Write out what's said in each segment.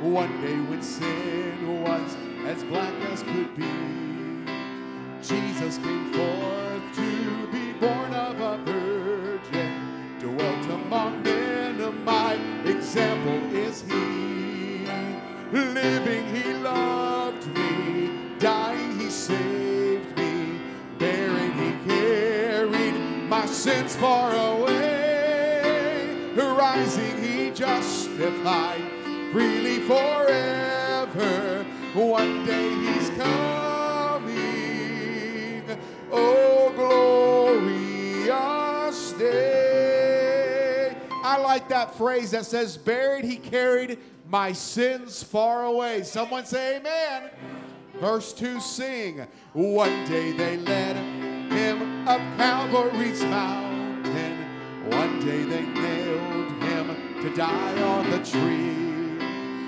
One day when sin was as black as could be, Jesus came forth to be born of a virgin, dwelt among men, my example is he. Living he loved me, dying he saved me, bearing he carried my sins far away, rising he justified freely forever. One day he's coming, oh glorious day. I like that phrase that says, buried he carried my sins far away. Someone say amen. Verse 2, sing. One day they led him up Calvary's mountain. One day they nailed him to die on the tree.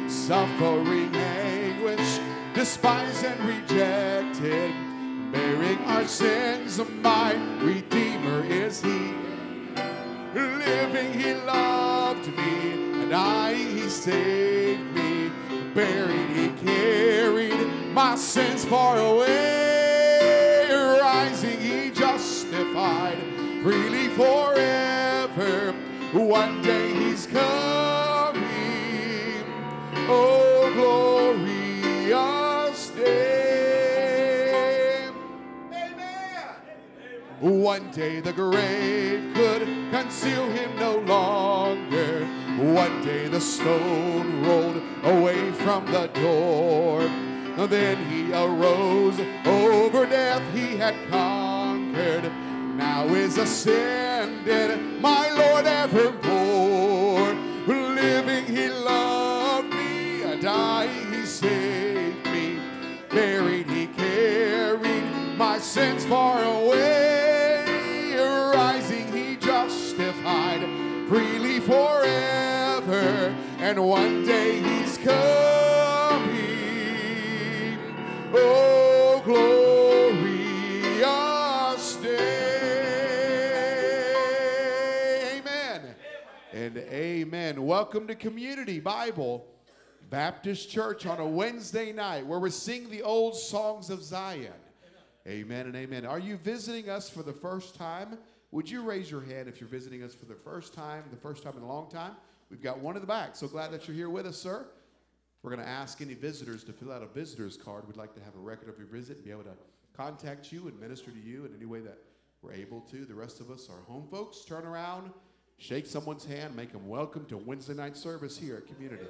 Suffering anguish, despised and rejected, bearing our sins, my Redeemer is he. Living he loved me, and dying he saved me, buried he carried my sins far away, rising he justified freely forever. One day he's coming, oh glorious day. Amen. One day the grave could conceal him no longer. One day the stone rolled away from the door. Then he arose, over death he had conquered. Now is ascended, my Lord evermore. Living he loved me, dying he saved me, buried he carried my sins far away, rising he justified freely forever, and one day he's coming, oh glorious day. Amen and amen. Welcome to Community Bible Baptist Church on a Wednesday night where we're singing the old songs of Zion. Amen and amen. Are you visiting us for the first time? Would you raise your hand if you're visiting us for the first time in a long time? We've got one in the back. So glad that you're here with us, sir. We're going to ask any visitors to fill out a visitor's card. We'd like to have a record of your visit and be able to contact you and minister to you in any way that we're able to. The rest of us are home folks. Turn around, shake someone's hand, make them welcome to Wednesday night service here at Community.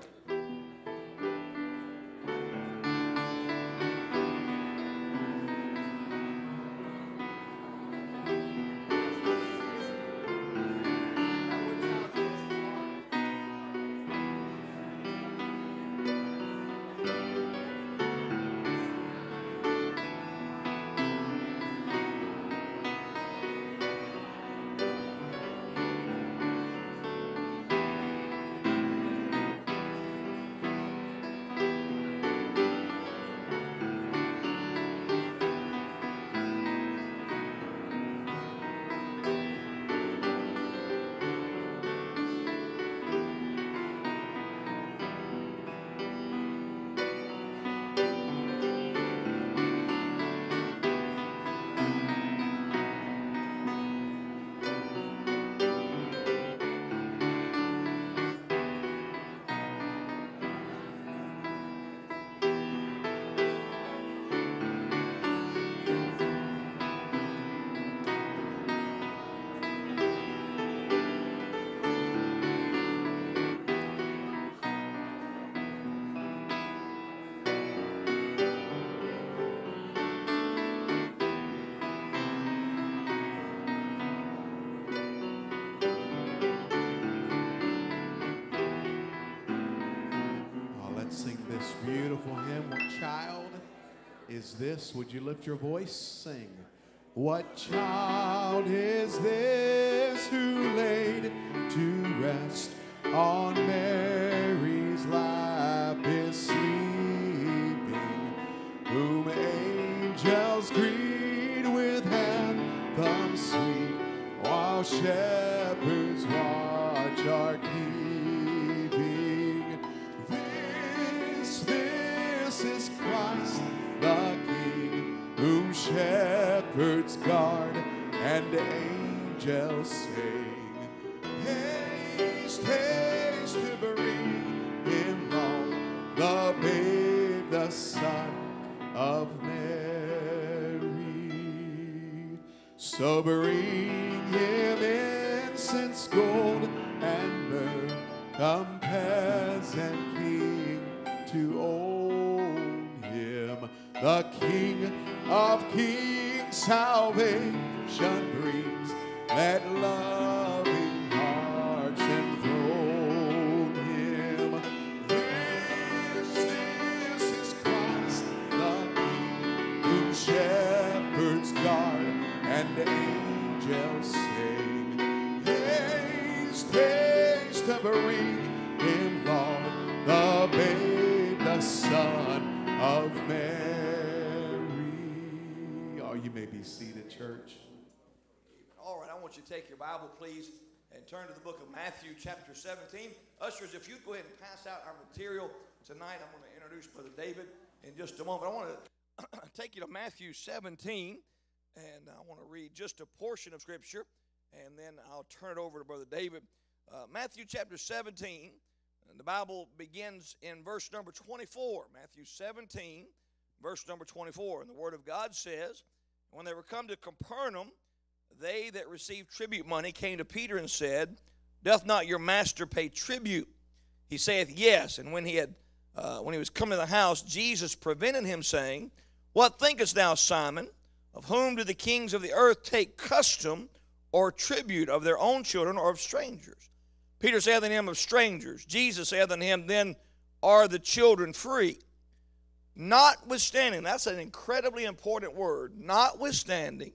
Beautiful hymn. What child is this? Would you lift your voice? Sing. What child is this who laid to rest on Mary's lap is sleeping, whom angels greet with anthems sweet, while shepherds watch are keeping. shepherds guard, and angels sing. Haste, haste to bring him home, the babe, the Son of Mary. So bring him incense, gold, and myrrh. Come, peasant king, to own him. The King of kings salvation brings. Let loving hearts enthrone him. This is Christ the King, whom shepherds guard and angels sing. Haste, haste to bring him, Lord, the babe, the Son of Mary. Oh, you may be seated, church. All right, I want you to take your Bible, please, and turn to the book of Matthew, chapter 17. Ushers, if you'd go ahead and pass out our material tonight, I'm going to introduce Brother David in just a moment. I want to take you to Matthew 17, and I want to read just a portion of Scripture, and then I'll turn it over to Brother David. Matthew chapter 17, and the Bible begins in verse number 24. Matthew 17, verse number 24. And the Word of God says, when they were come to Capernaum, they that received tribute money came to Peter and said, doth not your master pay tribute? He saith, yes. And when he was come to the house, Jesus prevented him, saying, what thinkest thou, Simon? Of whom do the kings of the earth take custom or tribute, of their own children or of strangers? Peter saith unto him, of strangers. Jesus saith unto him, then are the children free. Notwithstanding, that's an incredibly important word, notwithstanding,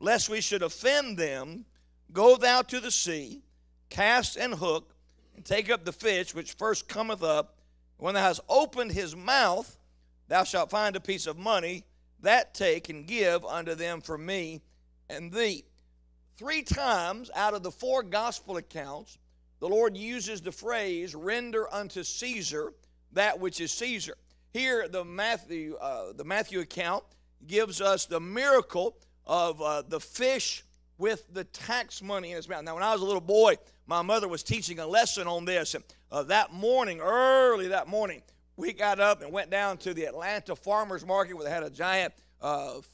lest we should offend them, go thou to the sea, cast and hook, and take up the fish which first cometh up. When thou hast opened his mouth, thou shalt find a piece of money. That take and give unto them for me and thee. 3 times out of the 4 gospel accounts, the Lord uses the phrase, render unto Caesar that which is Caesar. Here, the Matthew account gives us the miracle of the fish with the tax money in his mouth. Now, when I was a little boy, my mother was teaching a lesson on this. And that morning, early that morning, we got up and went down to the Atlanta Farmers Market where they had a giant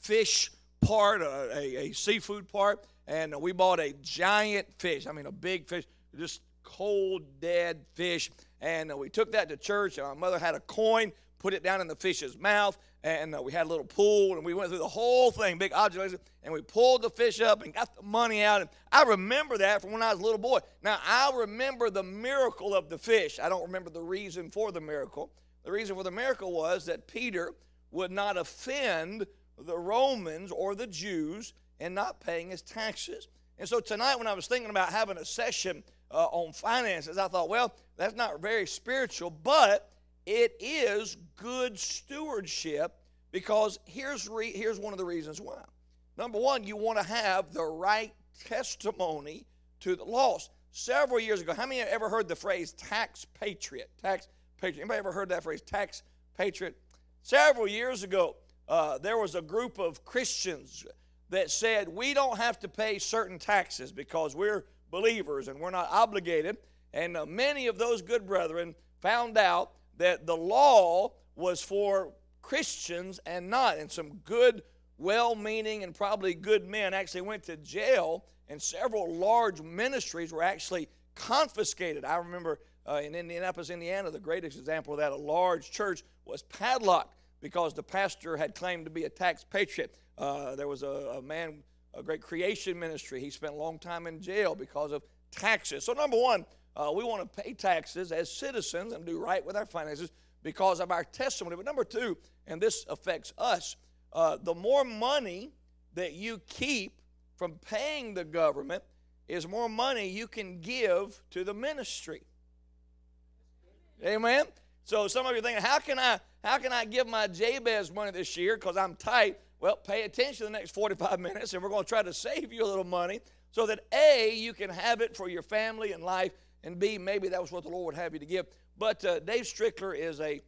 fish part, a seafood part, and we bought a giant fish. I mean, a big fish, just cold, dead fish. And we took that to church, and our mother had a coin, put it down in the fish's mouth, and we had a little pool, and we went through the whole thing, big object, and we pulled the fish up and got the money out. And I remember that from when I was a little boy. Now, I remember the miracle of the fish. I don't remember the reason for the miracle. The reason for the miracle was that Peter would not offend the Romans or the Jews in not paying his taxes. And so tonight when I was thinking about having a session on finances, I thought, well, that's not very spiritual, but it is good stewardship, because here's one of the reasons why. Number one, you want to have the right testimony to the lost. Several years ago, how many have ever heard the phrase tax patriot? Tax patriot. Anybody ever heard that phrase, tax patriot? Several years ago, there was a group of Christians that said we don't have to pay certain taxes because we're believers and we're not obligated. And many of those good brethren found out that the law was for Christians and not. And some good, well-meaning and probably good men actually went to jail, and several large ministries were actually confiscated. I remember in Indianapolis, Indiana, the greatest example of that, a large church was padlocked because the pastor had claimed to be a tax patriot. There was a man, a great creation ministry. He spent a long time in jail because of taxes. So number one, we want to pay taxes as citizens and do right with our finances because of our testimony. But number two, and this affects us, the more money that you keep from paying the government is more money you can give to the ministry. Amen? So some of you are thinking, how can I give my Jabez money this year because I'm tight? Well, pay attention to the next 45 minutes, and we're going to try to save you a little money so that A, you can have it for your family and life, and B, maybe that was what the Lord would have you to give. But Dave Strickler is a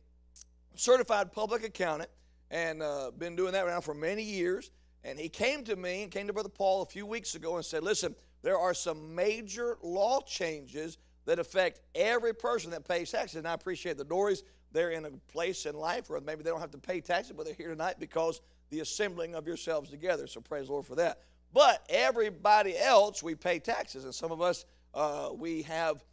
certified public accountant and been doing that now for many years. And he came to me and came to Brother Paul a few weeks ago and said, listen, there are some major law changes that affect every person that pays taxes. And I appreciate the Dories. They're in a place in life where maybe they don't have to pay taxes, but they're here tonight because the assembling of yourselves together. So praise the Lord for that. But everybody else, we pay taxes. And some of us, we have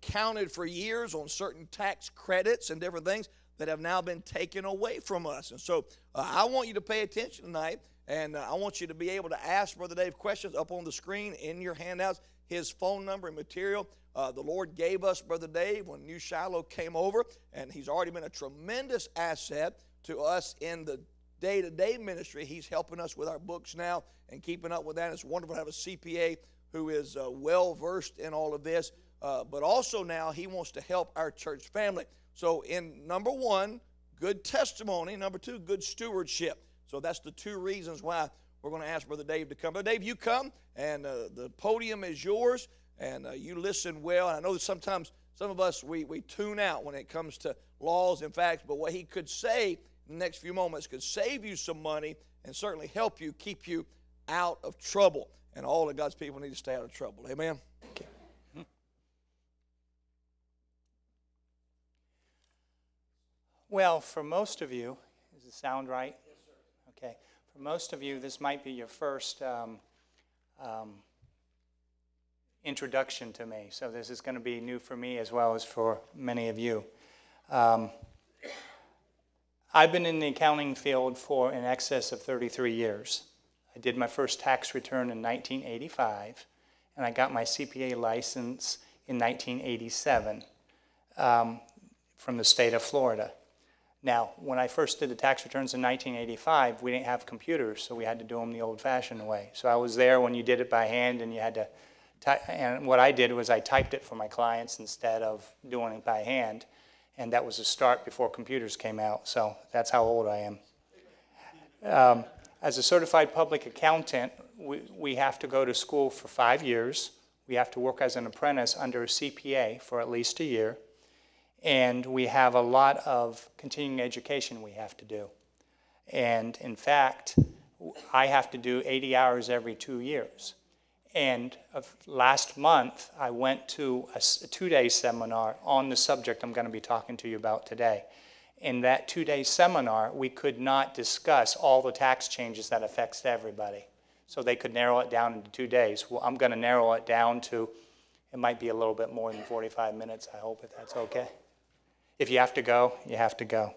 counted for years on certain tax credits and different things that have now been taken away from us. And so I want you to pay attention tonight, and I want you to be able to ask Brother Dave questions up on the screen in your handouts, his phone number and material. The Lord gave us Brother Dave when New Shiloh came over, and he's already been a tremendous asset to us in the day-to-day ministry. He's helping us with our books now and keeping up with that. It's wonderful to have a CPA who is well-versed in all of this, but also now he wants to help our church family. So in number one, good testimony. Number two, good stewardship. So that's the two reasons why we're going to ask Brother Dave to come. Brother Dave, you come, and the podium is yours, and you listen well. And I know that sometimes some of us, we tune out when it comes to laws and facts, but what he could say in the next few moments could save you some money and certainly help you keep you out of trouble. And all of God's people need to stay out of trouble. Amen? Okay. Well, for most of you, does it sound right? Yes, sir. Okay. For most of you, this might be your first introduction to me. So this is going to be new for me as well as for many of you. I've been in the accounting field for in excess of 33 years. I did my first tax return in 1985, and I got my CPA license in 1987 from the state of Florida. Now, when I first did the tax returns in 1985, we didn't have computers, so we had to do them the old-fashioned way. So I was there when you did it by hand, and you had to and what I did was I typed it for my clients instead of doing it by hand, and that was a start before computers came out. So that's how old I am. As a certified public accountant, we have to go to school for 5 years. We have to work as an apprentice under a CPA for at least a year. And we have a lot of continuing education we have to do. And in fact, I have to do 80 hours every 2 years. And last month, I went to a 2-day seminar on the subject I'm going to be talking to you about today. In that 2-day seminar, we could not discuss all the tax changes that affects everybody. So they could narrow it down into 2 days. Well, I'm going to narrow it down to, it might be a little bit more than 45 minutes, I hope, if that's okay. If you have to go, you have to go.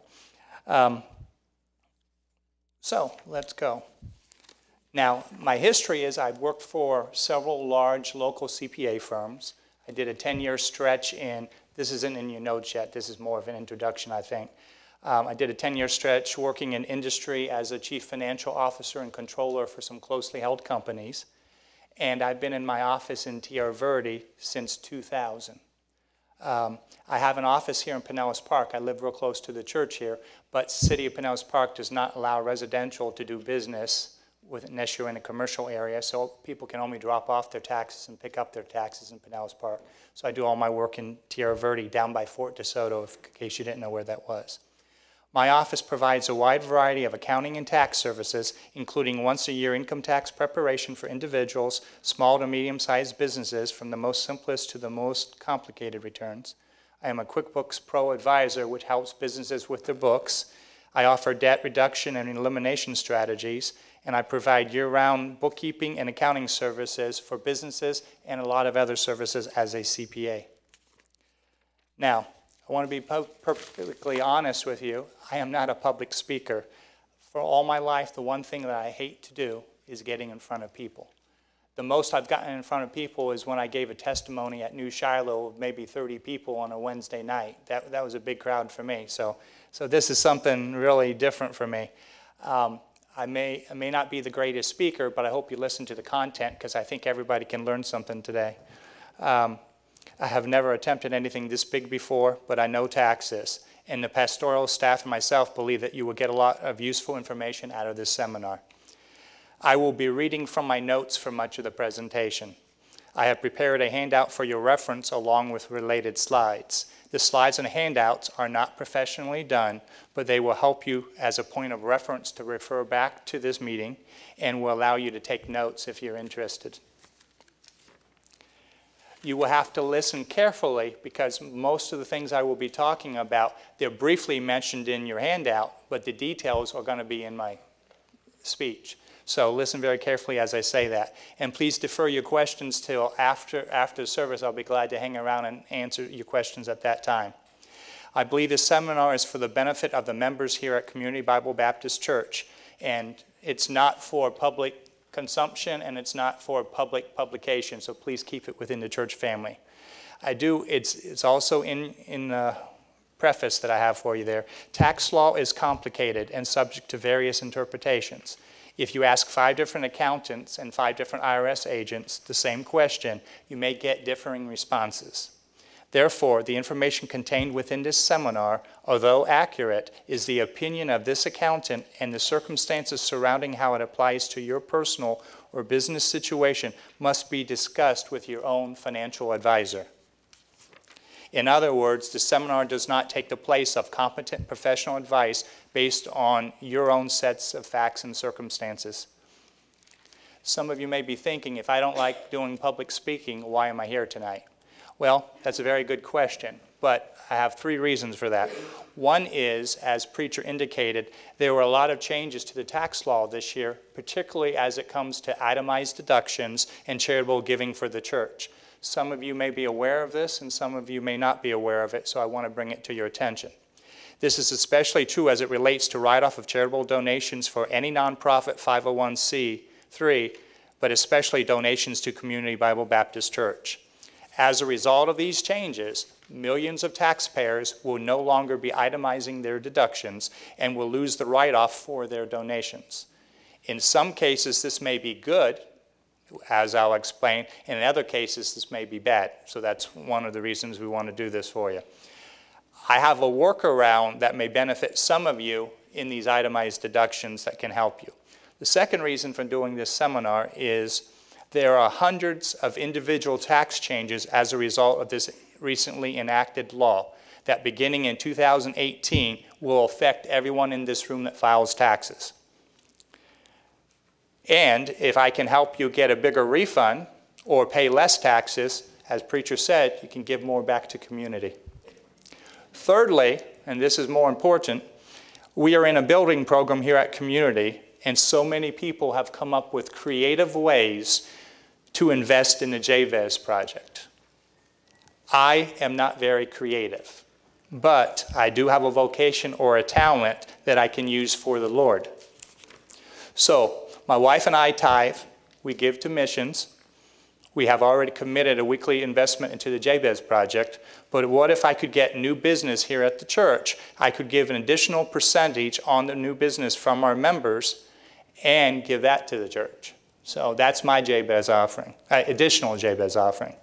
So let's go. Now, my history is I've worked for several large local CPA firms. I did a 10-year stretch in, this isn't in your notes yet, this is more of an introduction, I think. I did a 10-year stretch working in industry as a chief financial officer and controller for some closely held companies. And I've been in my office in Tierra Verde since 2000. I have an office here in Pinellas Park. I live real close to the church here, but City of Pinellas Park does not allow residential to do business unless you're in a commercial area, so people can only drop off their taxes and pick up their taxes in Pinellas Park. So I do all my work in Tierra Verde, down by Fort DeSoto, in case you didn't know where that was. My office provides a wide variety of accounting and tax services, including once-a-year income tax preparation for individuals, small to medium-sized businesses, from the most simplest to the most complicated returns. I am a QuickBooks Pro advisor, which helps businesses with their books. I offer debt reduction and elimination strategies, and I provide year-round bookkeeping and accounting services for businesses and a lot of other services as a CPA. Now, I want to be perfectly honest with you. I am not a public speaker. For all my life, the one thing that I hate to do is getting in front of people. The most I've gotten in front of people is when I gave a testimony at New Shiloh of maybe 30 people on a Wednesday night. That was a big crowd for me. So this is something really different for me. I may not be the greatest speaker, but I hope you listen to the content because I think everybody can learn something today. I have never attempted anything this big before, but I know taxes. And the pastoral staff and myself believe that you will get a lot of useful information out of this seminar. I will be reading from my notes for much of the presentation. I have prepared a handout for your reference along with related slides. The slides and handouts are not professionally done, but they will help you as a point of reference to refer back to this meeting and will allow you to take notes if you're interested. You will have to listen carefully because most of the things I will be talking about, they're briefly mentioned in your handout, but the details are going to be in my speech. So listen very carefully as I say that. And please defer your questions till after the service. I'll be glad to hang around and answer your questions at that time. I believe this seminar is for the benefit of the members here at Community Bible Baptist Church. And it's not for public consumption and it's not for public publication. So please keep it within the church family. It's also in the preface that I have for you there. Tax law is complicated and subject to various interpretations. If you ask 5 different accountants and 5 different IRS agents the same question, you may get differing responses. Therefore, the information contained within this seminar, although accurate, is the opinion of this accountant, and the circumstances surrounding how it applies to your personal or business situation must be discussed with your own financial advisor. In other words, the seminar does not take the place of competent professional advice based on your own sets of facts and circumstances. Some of you may be thinking, if I don't like doing public speaking, why am I here tonight? Well, that's a very good question, but I have 3 reasons for that. One is, as preacher indicated, there were a lot of changes to the tax law this year, particularly as it comes to itemized deductions and charitable giving for the church. Some of you may be aware of this, and some of you may not be aware of it, so I want to bring it to your attention. This is especially true as it relates to write-off of charitable donations for any nonprofit 501c3, but especially donations to Community Bible Baptist Church. As a result of these changes, millions of taxpayers will no longer be itemizing their deductions and will lose the write-off for their donations. In some cases, this may be good, as I'll explain. In other cases, this may be bad. So that's one of the reasons we want to do this for you. I have a workaround that may benefit some of you in these itemized deductions that can help you. The second reason for doing this seminar is there are hundreds of individual tax changes as a result of this recently enacted law that beginning in 2018 will affect everyone in this room that files taxes. And if I can help you get a bigger refund or pay less taxes, as preacher said, you can give more back to community. Thirdly, and this is more important, we are in a building program here at Community, and so many people have come up with creative ways to invest in the JVES project. I am not very creative, but I do have a vocation or a talent that I can use for the Lord. So, my wife and I tithe, we give to missions. We have already committed a weekly investment into the JVES project, but what if I could get new business here at the church? I could give an additional percentage on the new business from our members and give that to the church. So that's my JVES offering, additional JVES offering.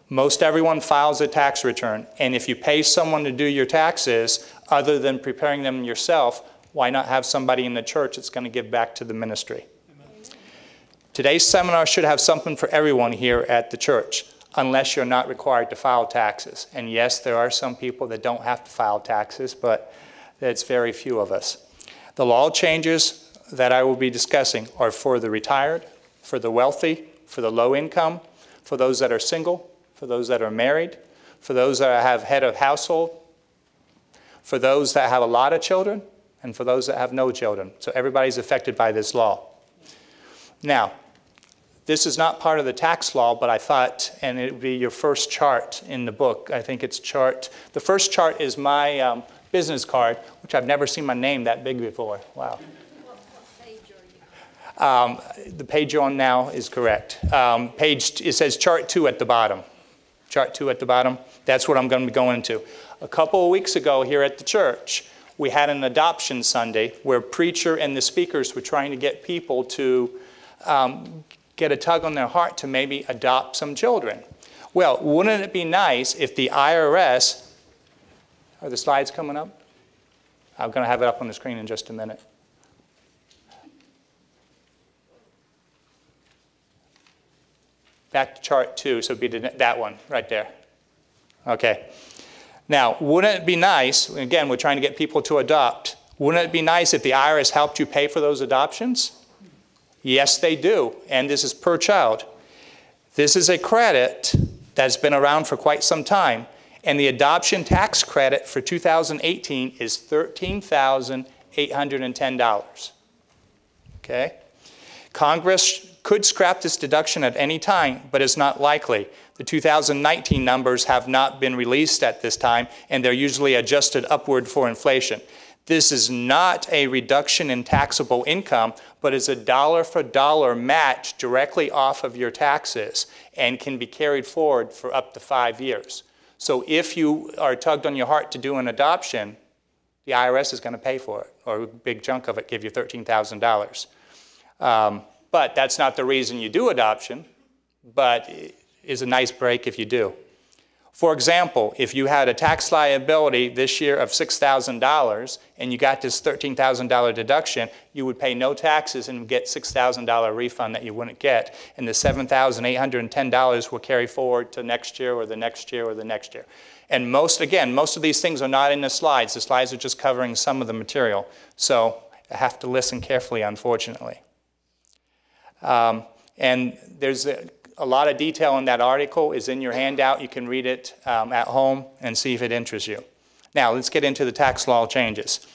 Most everyone files a tax return, and if you pay someone to do your taxes, other than preparing them yourself, why not have somebody in the church that's going to give back to the ministry? Amen. Today's seminar should have something for everyone here at the church, unless you're not required to file taxes. And yes, there are some people that don't have to file taxes, but it's very few of us. The law changes that I will be discussing are for the retired, for the wealthy, for the low income, for those that are single, for those that are married, for those that have head of household, for those that have a lot of children, and for those that have no children. So everybody's affected by this law. Now, this is not part of the tax law, but I thought, and it would be your first chart in the book. I think it's the first chart is my business card, which I've never seen my name that big before. Wow. What page are you? The page you're on now is correct. It says chart 2 at the bottom. Chart 2 at the bottom. That's what I'm going to be going to. A couple of weeks ago here at the church, we had an adoption Sunday where preacher and the speakers were trying to get people to get a tug on their heart to maybe adopt some children. Well, wouldn't it be nice if the IRS, are the slides coming up? I'm going to have it up on the screen in just a minute. back to chart 2, so it'd be that one right there. Okay. Now, wouldn't it be nice, again, we're trying to get people to adopt, wouldn't it be nice if the IRS helped you pay for those adoptions? Yes, they do, and this is per child. This is a credit that's been around for quite some time, and the adoption tax credit for 2018 is $13,810. Okay? Congress could scrap this deduction at any time, but it's not likely. The 2019 numbers have not been released at this time, and they're usually adjusted upward for inflation. This is not a reduction in taxable income, but is a dollar-for-dollar match directly off of your taxes and can be carried forward for up to 5 years. So if you are tugged on your heart to do an adoption, the IRS is going to pay for it, or a big chunk of it, give you $13,000. But that's not the reason you do adoption, but it is a nice break if you do. For example, if you had a tax liability this year of $6,000 and you got this $13,000 deduction, you would pay no taxes and get $6,000 refund that you wouldn't get. And the $7,810 will carry forward to next year or the next year or the next year. And most of these things are not in the slides. The slides are just covering some of the material. So I have to listen carefully, unfortunately. And there's a lot of detail in that article is in your handout. You can read it at home and see if it interests you. Now, let's get into the tax law changes.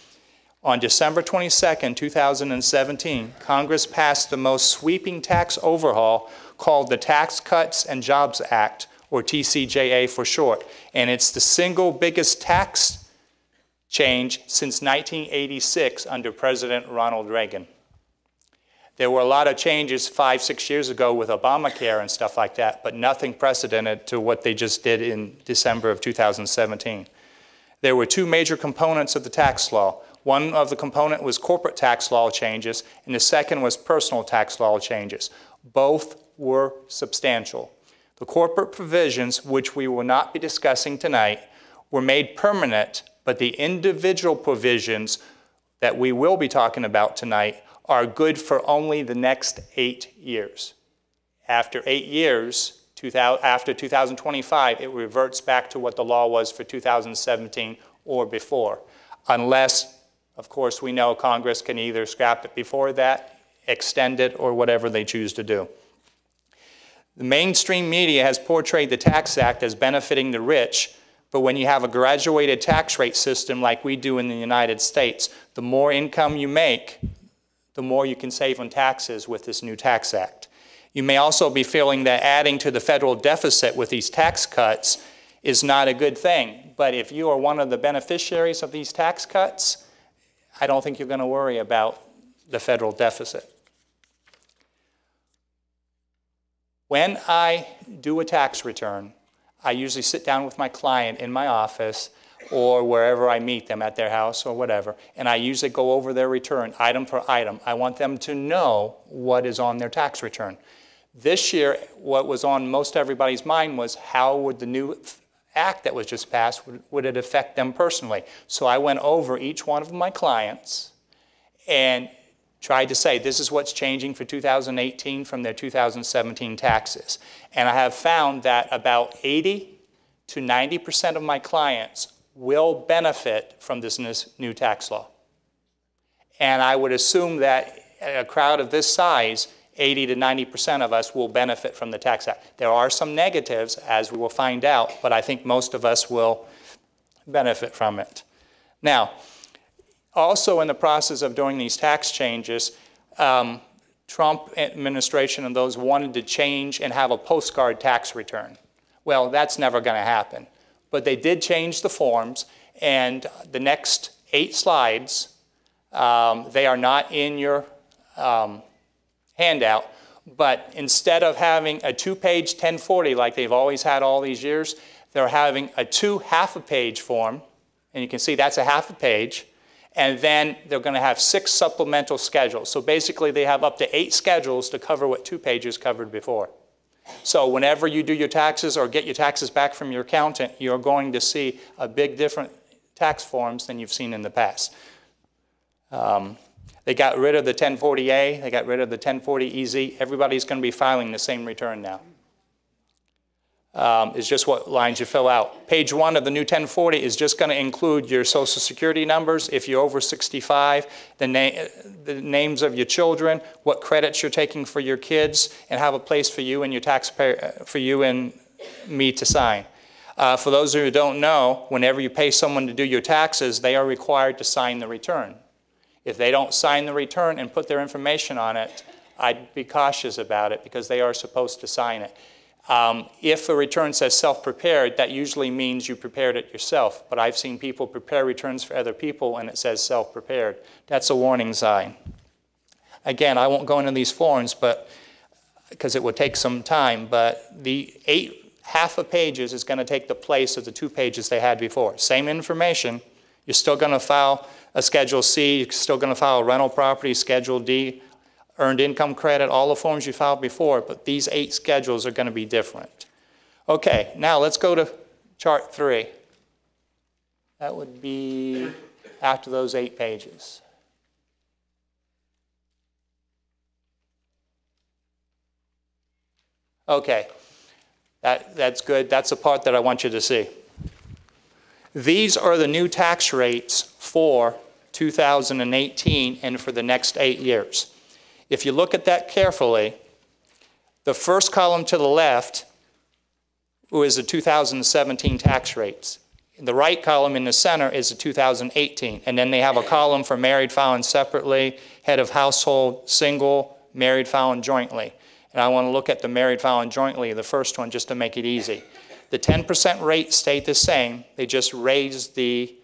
On December 22nd, 2017, Congress passed the most sweeping tax overhaul called the Tax Cuts and Jobs Act, or TCJA for short. And it's the single biggest tax change since 1986 under President Ronald Reagan. There were a lot of changes 5, 6 years ago with Obamacare and stuff like that, but nothing precedented to what they just did in December of 2017. There were 2 major components of the tax law. One of the component was corporate tax law changes, and the second was personal tax law changes. Both were substantial. The corporate provisions, which we will not be discussing tonight, were made permanent, but the individual provisions that we will be talking about tonight are good for only the next 8 years. After 8 years, after 2025, it reverts back to what the law was for 2017 or before. Unless, of course, we know Congress can either scrap it before that, extend it, or whatever they choose to do. The mainstream media has portrayed the Tax Act as benefiting the rich, but when you have a graduated tax rate system like we do in the United States, the more income you make, the more you can save on taxes with this new tax act. You may also be feeling that adding to the federal deficit with these tax cuts is not a good thing. But if you are one of the beneficiaries of these tax cuts, I don't think you're going to worry about the federal deficit. When I do a tax return, I usually sit down with my client in my office or wherever I meet them at their house or whatever, and I usually go over their return item per item. I want them to know what is on their tax return. This year, what was on most everybody's mind was how would the new act that was just passed, would it affect them personally? So I went over each one of my clients and tried to say this is what's changing for 2018 from their 2017 taxes. And I have found that about 80 to 90% of my clients will benefit from this new tax law. And I would assume that a crowd of this size, 80 to 90% of us will benefit from the Tax Act. There are some negatives, as we will find out, but I think most of us will benefit from it. Now, also in the process of doing these tax changes, Trump administration and those wanted to change and have a postcard tax return. Well, that's never going to happen. But they did change the forms, and the next 8 slides, they are not in your handout, but instead of having a 2-page 1040 like they've always had all these years, they're having a 2 half-a-page form, and you can see that's a half a page, and then they're going to have 6 supplemental schedules. So basically they have up to 8 schedules to cover what 2 pages covered before. So whenever you do your taxes or get your taxes back from your accountant, you're going to see a big different tax forms than you've seen in the past. They got rid of the 1040A, they got rid of the 1040EZ. Everybody's going to be filing the same return now. is just what lines you fill out. Page 1 of the new 1040 is just going to include your Social Security numbers. If you're over 65, the names of your children, what credits you're taking for your kids, and have a place for you and your taxpayer, for you and me to sign. For those of you who don't know, whenever you pay someone to do your taxes, they are required to sign the return. If they don't sign the return and put their information on it, I'd be cautious about it because they are supposed to sign it. If a return says self-prepared, that usually means you prepared it yourself. But I've seen people prepare returns for other people and it says self-prepared. That's a warning sign. Again, I won't go into these forms because it would take some time, but the half a pages is going to take the place of the 2 pages they had before. Same information. You're still going to file a Schedule C. You're still going to file a rental property, Schedule D, earned income credit, all the forms you filed before, but these 8 schedules are going to be different. Okay, now let's go to chart 3. That would be after those 8 pages. Okay, that's good. That's the part that I want you to see. These are the new tax rates for 2018 and for the next 8 years. If you look at that carefully, the first column to the left is the 2017 tax rates. The right column in the center is the 2018. And then they have a column for married, filing separately, head of household, single, married, filing jointly. And I want to look at the married, filing jointly, the first one, just to make it easy. The 10% rate stayed the same. They just raised the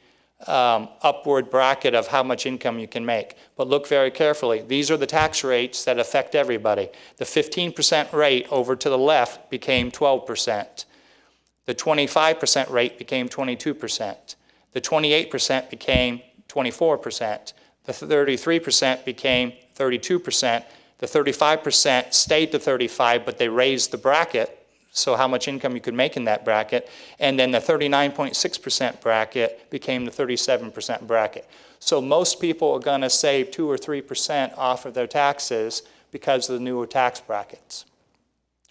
upward bracket of how much income you can make. But look very carefully. These are the tax rates that affect everybody. The 15% rate over to the left became 12%. The 25% rate became 22%. The 28% became 24%. The 33% became 32%. The 35% stayed to 35%, but they raised the bracket, so how much income you could make in that bracket. And then the 39.6% bracket became the 37% bracket. So most people are going to save 2 or 3% off of their taxes because of the newer tax brackets.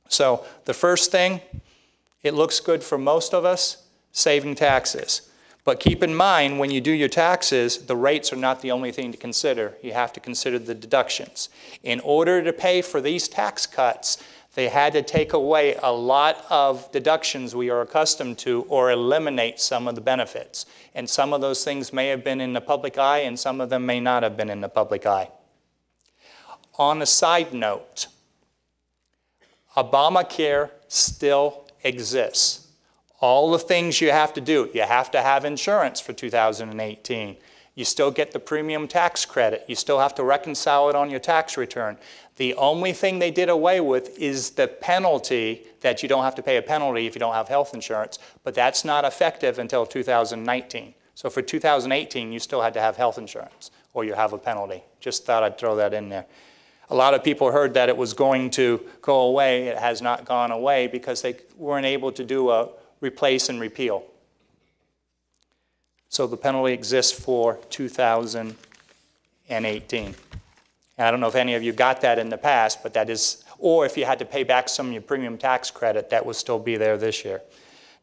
So the first thing, it looks good for most of us, saving taxes. But keep in mind, when you do your taxes, the rates are not the only thing to consider. You have to consider the deductions. In order to pay for these tax cuts, they had to take away a lot of deductions we are accustomed to or eliminate some of the benefits. And some of those things may have been in the public eye and some of them may not have been in the public eye. On a side note, Obamacare still exists. All the things you have to do, you have to have insurance for 2018. You still get the premium tax credit. You still have to reconcile it on your tax return. The only thing they did away with is the penalty that you don't have to pay a penalty if you don't have health insurance, but that's not effective until 2019. So for 2018, you still had to have health insurance or you have a penalty. Just thought I'd throw that in there. A lot of people heard that it was going to go away. It has not gone away because they weren't able to do a replace and repeal. So the penalty exists for 2018. And I don't know if any of you got that in the past, but that is, or if you had to pay back some of your premium tax credit, that would still be there this year.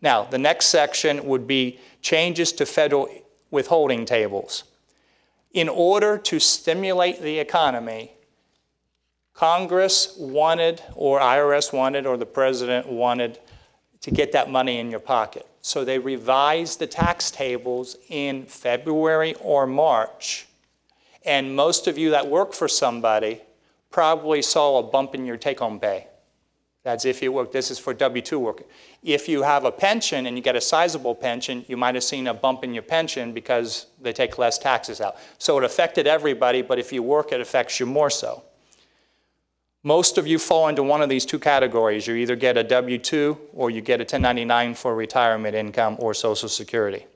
Now, the next section would be changes to federal withholding tables. In order to stimulate the economy, Congress wanted, or IRS wanted, or the president wanted to get that money in your pocket. So they revised the tax tables in February or March. And most of you that work for somebody probably saw a bump in your take-home pay. That's if you work. This is for W-2 work. If you have a pension and you get a sizable pension, you might have seen a bump in your pension because they take less taxes out. So it affected everybody, but if you work, it affects you more so. Most of you fall into one of these 2 categories. You either get a W-2 or you get a 1099 for retirement income or Social Security.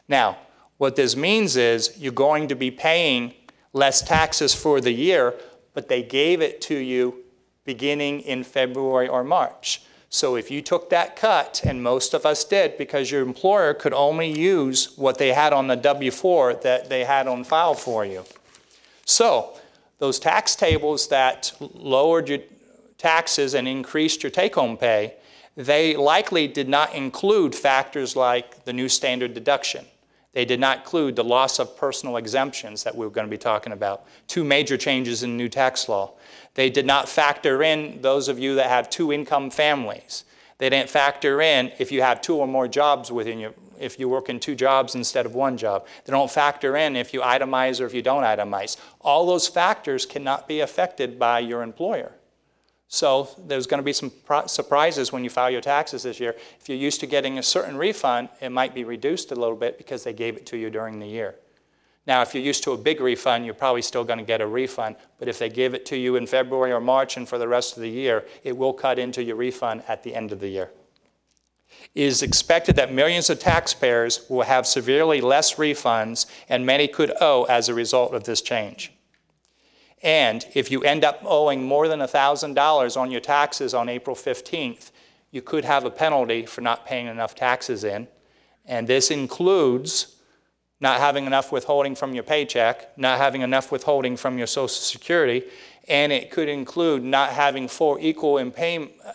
Now, what this means is you're going to be paying less taxes for the year, but they gave it to you beginning in February or March. So if you took that cut, and most of us did because your employer could only use what they had on the W-4 that they had on file for you. So those tax tables that lowered your taxes and increased your take-home pay, they likely did not include factors like the new standard deduction. They did not include the loss of personal exemptions that we were going to be talking about, 2 major changes in the new tax law. They did not factor in those of you that have 2-income families. They didn't factor in if you have 2 or more jobs within your, if you work in 2 jobs instead of 1 job. They don't factor in if you itemize or if you don't itemize. All those factors cannot be affected by your employer. So there's going to be some surprises when you file your taxes this year. If you're used to getting a certain refund, it might be reduced a little bit because they gave it to you during the year. Now, if you're used to a big refund, you're probably still going to get a refund. But if they give it to you in February or March and for the rest of the year, it will cut into your refund at the end of the year. It is expected that millions of taxpayers will have severely less refunds, and many could owe as a result of this change. And if you end up owing more than $1,000 on your taxes on April 15th, you could have a penalty for not paying enough taxes in. And this includes not having enough withholding from your paycheck, not having enough withholding from your Social Security, and it could include not having 4 equal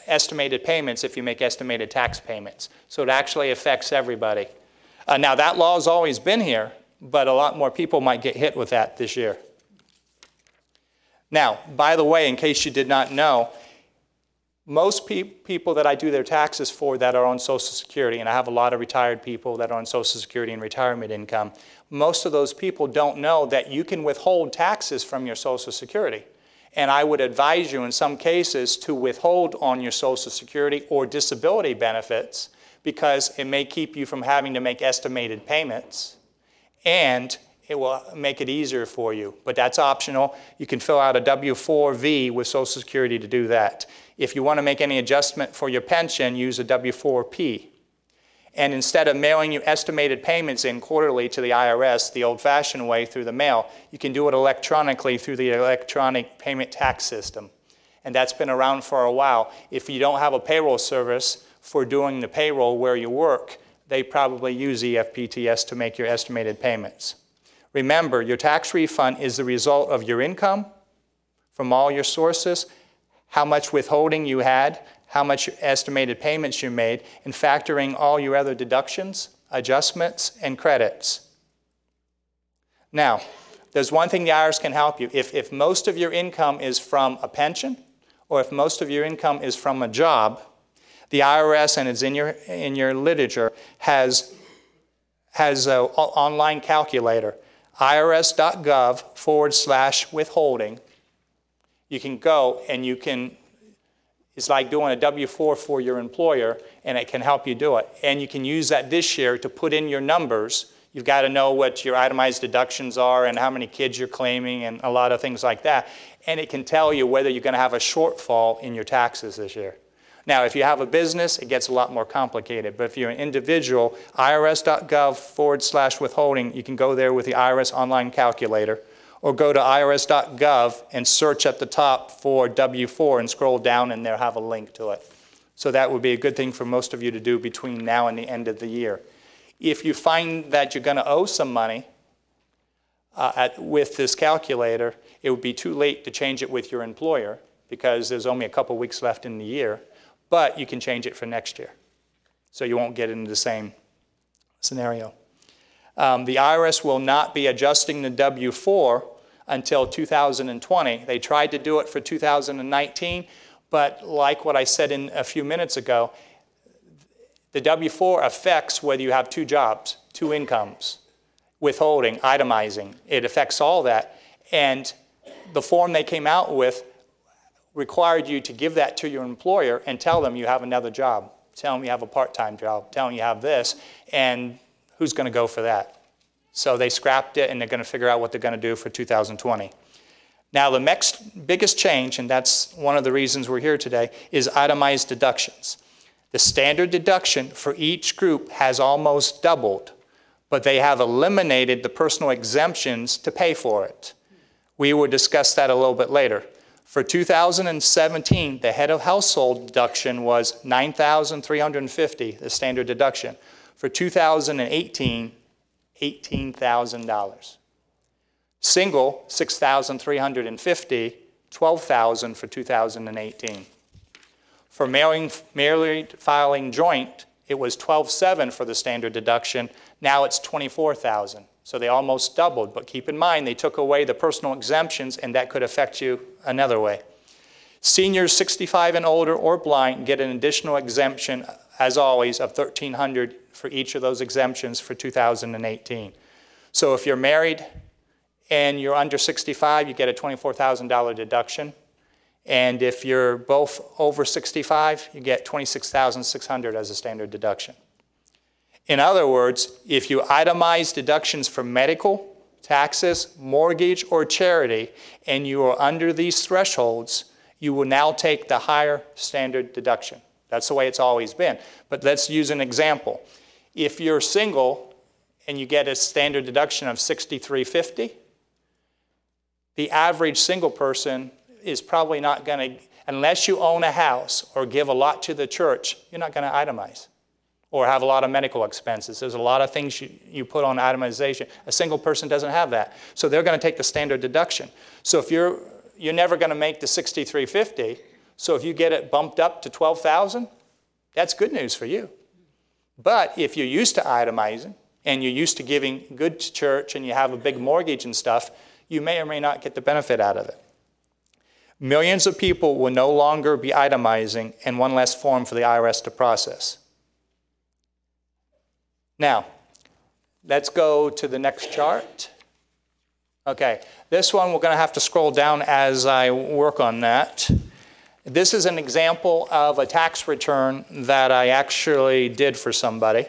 estimated payments if you make estimated tax payments. So it actually affects everybody. Now that law has always been here, but a lot more people might get hit with that this year. Now, by the way, in case you did not know, most people that I do their taxes for that are on Social Security, and I have a lot of retired people that are on Social Security and retirement income, most of those people don't know that you can withhold taxes from your Social Security. And I would advise you in some cases to withhold on your Social Security or disability benefits because it may keep you from having to make estimated payments, and it will make it easier for you. But that's optional. You can fill out a W-4V with Social Security to do that. If you want to make any adjustment for your pension, use a W-4P. And instead of mailing you estimated payments in quarterly to the IRS the old-fashioned way through the mail, you can do it electronically through the electronic payment tax system. And that's been around for a while. If you don't have a payroll service for doing the payroll where you work, they probably use EFPTS to make your estimated payments. Remember, your tax refund is the result of your income from all your sources, how much withholding you had, how much estimated payments you made, and factoring all your other deductions, adjustments, and credits. Now, there's one thing the IRS can help you. If most of your income is from a pension, or if most of your income is from a job, the IRS, and it's in your literature, has an online calculator, irs.gov/withholding. You can go and you can, it's like doing a W-4 for your employer, and it can help you do it. And you can use that this year to put in your numbers. You've got to know what your itemized deductions are and how many kids you're claiming and a lot of things like that. And it can tell you whether you're going to have a shortfall in your taxes this year. Now, if you have a business, it gets a lot more complicated. But if you're an individual, irs.gov/withholding, you can go there with the IRS online calculator, or go to irs.gov and search at the top for W-4 and scroll down, and they'll have a link to it. So that would be a good thing for most of you to do between now and the end of the year. If you find that you're going to owe some money with this calculator, it would be too late to change it with your employer because there's only a couple weeks left in the year. But you can change it for next year. So you won't get into the same scenario. The IRS will not be adjusting the W-4 until 2020. They tried to do it for 2019, but like what I said a few minutes ago, the W-4 affects whether you have 2 jobs, 2 incomes, withholding, itemizing. It affects all that. And the form they came out with required you to give that to your employer and tell them you have another job, tell them you have a part-time job, tell them you have this, and who's going to go for that? So they scrapped it, and they're going to figure out what they're going to do for 2020. Now, the next biggest change, and that's one of the reasons we're here today, is itemized deductions. The standard deduction for each group has almost doubled, but they have eliminated the personal exemptions to pay for it. We will discuss that a little bit later. For 2017, the head of household deduction was $9,350, the standard deduction. For 2018, $18,000. Single, $6,350, $12,000 for 2018. For married filing joint, it was $12,700 for the standard deduction. Now it's $24,000. So they almost doubled. But keep in mind, they took away the personal exemptions, and that could affect you another way. Seniors 65 and older or blind get an additional exemption, as always, of $1,300 for each of those exemptions for 2018. So if you're married and you're under 65, you get a $24,000 deduction. And if you're both over 65, you get $26,600 as a standard deduction. In other words, if you itemize deductions for medical, taxes, mortgage, or charity, and you are under these thresholds, you will now take the higher standard deduction. That's the way it's always been. But let's use an example. If you're single and you get a standard deduction of $6,350, the average single person is probably not going to, unless you own a house or give a lot to the church, you're not going to itemize or have a lot of medical expenses. There's a lot of things you put on itemization. A single person doesn't have that. So they're going to take the standard deduction. So if you're never going to make the $6,350, so if you get it bumped up to $12,000, that's good news for you. But if you're used to itemizing and you're used to giving good to church and you have a big mortgage and stuff, you may or may not get the benefit out of it. Millions of people will no longer be itemizing and one less form for the IRS to process. Now, let's go to the next chart. Okay, this one we're going to have to scroll down as I work on that. This is an example of a tax return that I actually did for somebody.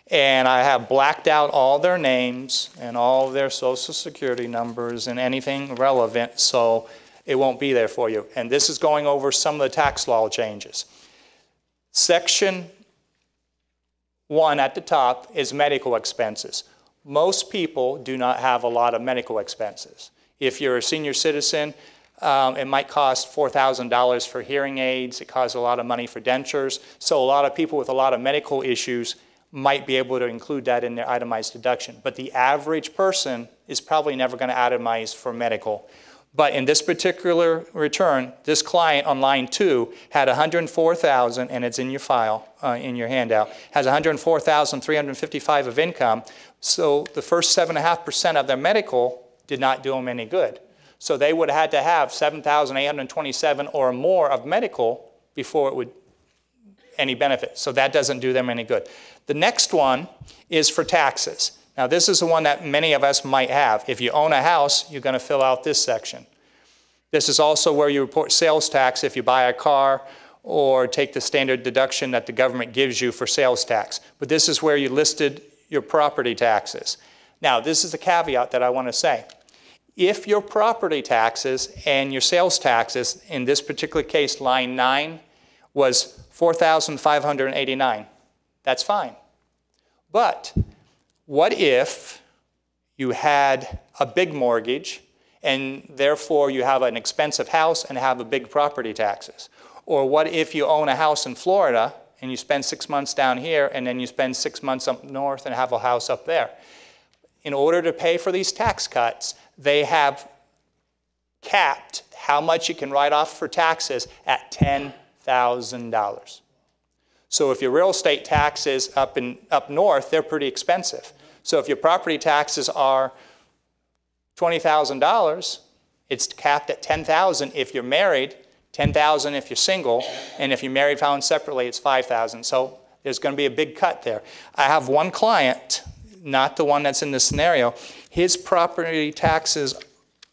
And I have blacked out all their names and all their social security numbers and anything relevant, so it won't be there for you. And this is going over some of the tax law changes. Section 1 at the top is medical expenses. Most people do not have a lot of medical expenses. If you're a senior citizen, it might cost $4,000 for hearing aids. It costs a lot of money for dentures. So a lot of people with a lot of medical issues might be able to include that in their itemized deduction. But the average person is probably never going to itemize for medical. But in this particular return, this client on line 2 had $104,000, and it's in your file, in your handout, has $104,355 of income. So the first 7.5% of their medical did not do them any good. So they would have had to have $7,827 or more of medical before it would any benefit. So that doesn't do them any good. The next one is for taxes. Now this is the one that many of us might have. If you own a house, you're going to fill out this section. This is also where you report sales tax if you buy a car or take the standard deduction that the government gives you for sales tax. But this is where you listed your property taxes. Now this is a caveat that I want to say. If your property taxes and your sales taxes, in this particular case, line 9, was $4,589, that's fine. But what if you had a big mortgage and therefore you have an expensive house and have a big property taxes? Or what if you own a house in Florida and you spend 6 months down here and then you spend 6 months up north and have a house up there? In order to pay for these tax cuts, they have capped how much you can write off for taxes at $10,000. So if your real estate taxes up north, they're pretty expensive. So if your property taxes are $20,000, it's capped at $10,000 if you're married, $10,000 if you're single, and if you're married found separately, it's $5,000. So there's going to be a big cut there. I have one client, not the one that's in this scenario. His property taxes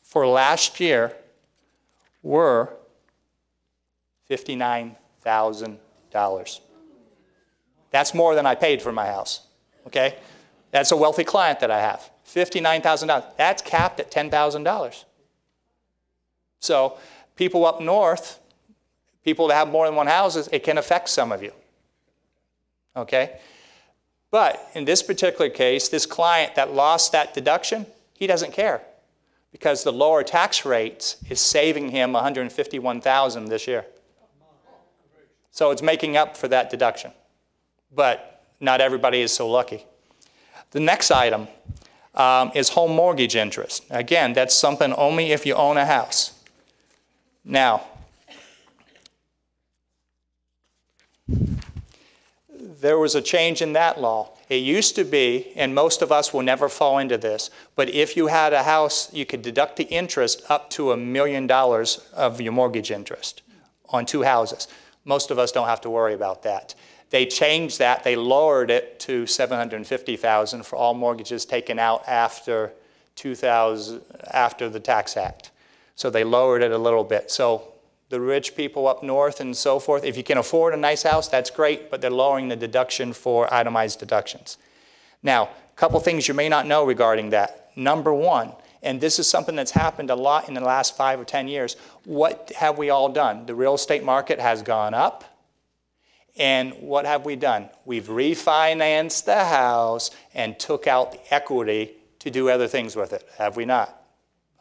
for last year were $59,000. That's more than I paid for my house, okay? That's a wealthy client that I have. $59,000. That's capped at $10,000. So people up north, people that have more than one houses, it can affect some of you, okay? But in this particular case, this client that lost that deduction, he doesn't care because the lower tax rates is saving him $151,000 this year. So it's making up for that deduction. But not everybody is so lucky. The next item is home mortgage interest. Again, that's something only if you own a house. Now, there was a change in that law. It used to be, and most of us will never fall into this, but if you had a house, you could deduct the interest up to $1 million of your mortgage interest on 2 houses. Most of us don't have to worry about that. They changed that. They lowered it to $750,000 for all mortgages taken out after the Tax Act. So they lowered it a little bit. So the rich people up north and so forth, if you can afford a nice house, that's great, but they're lowering the deduction for itemized deductions. Now, a couple things you may not know regarding that. Number one, and this is something that's happened a lot in the last 5 or 10 years, what have we all done? The real estate market has gone up, and what have we done? We've refinanced the house and took out the equity to do other things with it, have we not?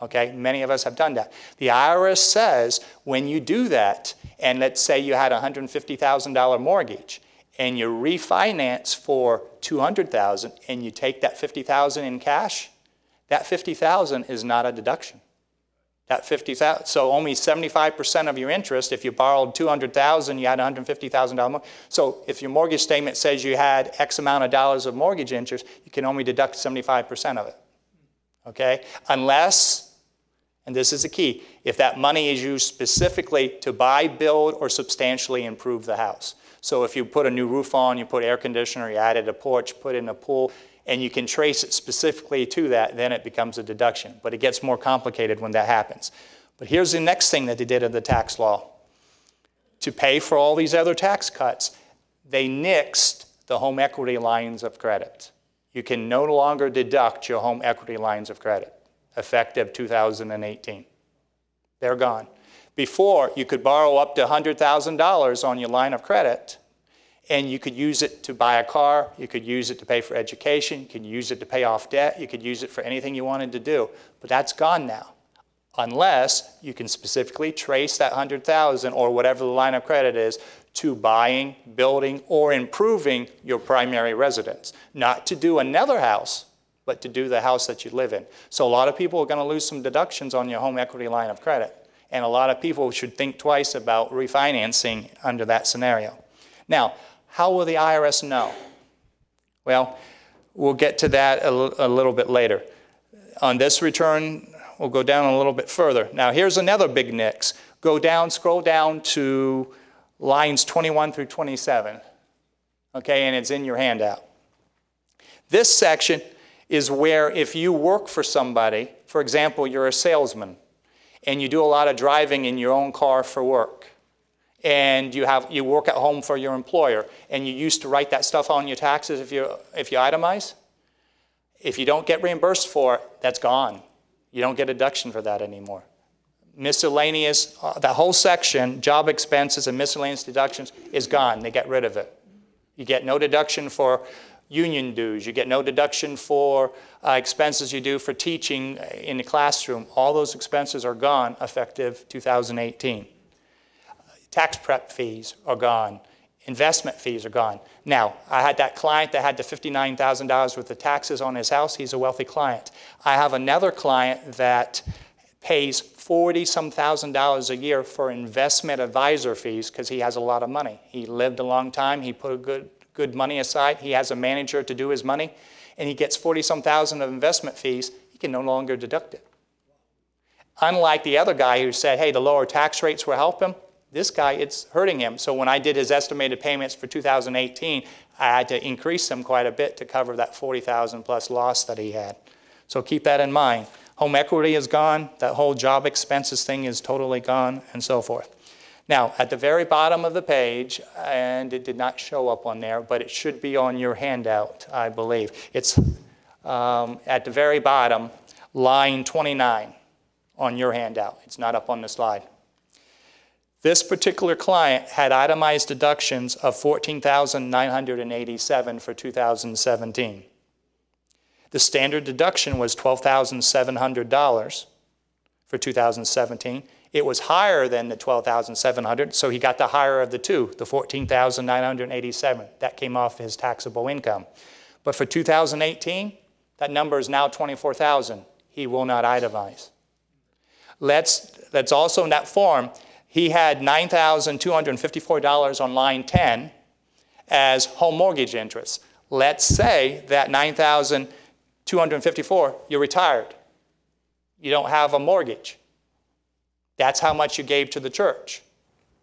Okay, many of us have done that. The IRS says when you do that, and let's say you had a $150,000 mortgage, and you refinance for $200,000, and you take that $50,000 in cash, that $50,000 is not a deduction. That $50,000, so only 75% of your interest. If you borrowed $200,000, you had $150,000 more. So if your mortgage statement says you had X amount of dollars of mortgage interest, you can only deduct 75% of it. Okay, unless, and this is the key, if that money is used specifically to buy, build, or substantially improve the house. So if you put a new roof on, you put air conditioner, you added a porch, put in a pool, and you can trace it specifically to that, then it becomes a deduction. But it gets more complicated when that happens. But here's the next thing that they did in the tax law. To pay for all these other tax cuts, they nixed the home equity lines of credit. You can no longer deduct your home equity lines of credit, effective 2018. They're gone. Before, you could borrow up to $100,000 on your line of credit, and you could use it to buy a car, you could use it to pay for education, you could use it to pay off debt, you could use it for anything you wanted to do. But that's gone now, unless you can specifically trace that $100,000 or whatever the line of credit is to buying, building, or improving your primary residence. Not to do another house, but to do the house that you live in. So a lot of people are going to lose some deductions on your home equity line of credit. And a lot of people should think twice about refinancing under that scenario. Now, how will the IRS know? Well, we'll get to that a little bit later. On this return, we'll go down a little bit further. Now, here's another big nix. Go down, scroll down to lines 21 through 27. Okay, and it's in your handout. This section is where if you work for somebody, for example, you're a salesman, and you do a lot of driving in your own car for work, and you work at home for your employer, and you used to write that stuff on your taxes if you itemize. If you don't get reimbursed for it, that's gone. You don't get a deduction for that anymore. Miscellaneous, that whole section, job expenses and miscellaneous deductions, is gone. They get rid of it. You get no deduction for union dues. You get no deduction for expenses you do for teaching in the classroom. All those expenses are gone effective 2018. Tax prep fees are gone. Investment fees are gone. Now, I had that client that had the $59,000 worth of taxes on his house. He's a wealthy client. I have another client that pays $40-some thousand a year for investment advisor fees because he has a lot of money. He lived a long time. He put good money aside. He has a manager to do his money, and he gets $40-some thousand of investment fees. He can no longer deduct it. Unlike the other guy who said, hey, the lower tax rates will help him, this guy, it's hurting him. So when I did his estimated payments for 2018, I had to increase them quite a bit to cover that $40,000 plus loss that he had. So keep that in mind. Home equity is gone. That whole job expenses thing is totally gone, and so forth. Now, at the very bottom of the page, and it did not show up on there, but it should be on your handout, I believe. It's at the very bottom, line 29 on your handout. It's not up on the slide. This particular client had itemized deductions of $14,987 for 2017. The standard deduction was $12,700 for 2017. It was higher than the $12,700, so he got the higher of the two, the $14,987. That came off his taxable income. But for 2018, that number is now $24,000. He will not itemize. Let's also in that form, he had $9,254 on line 10, as home mortgage interest. Let's say that $9,254, you're retired. You don't have a mortgage. That's how much you gave to the church.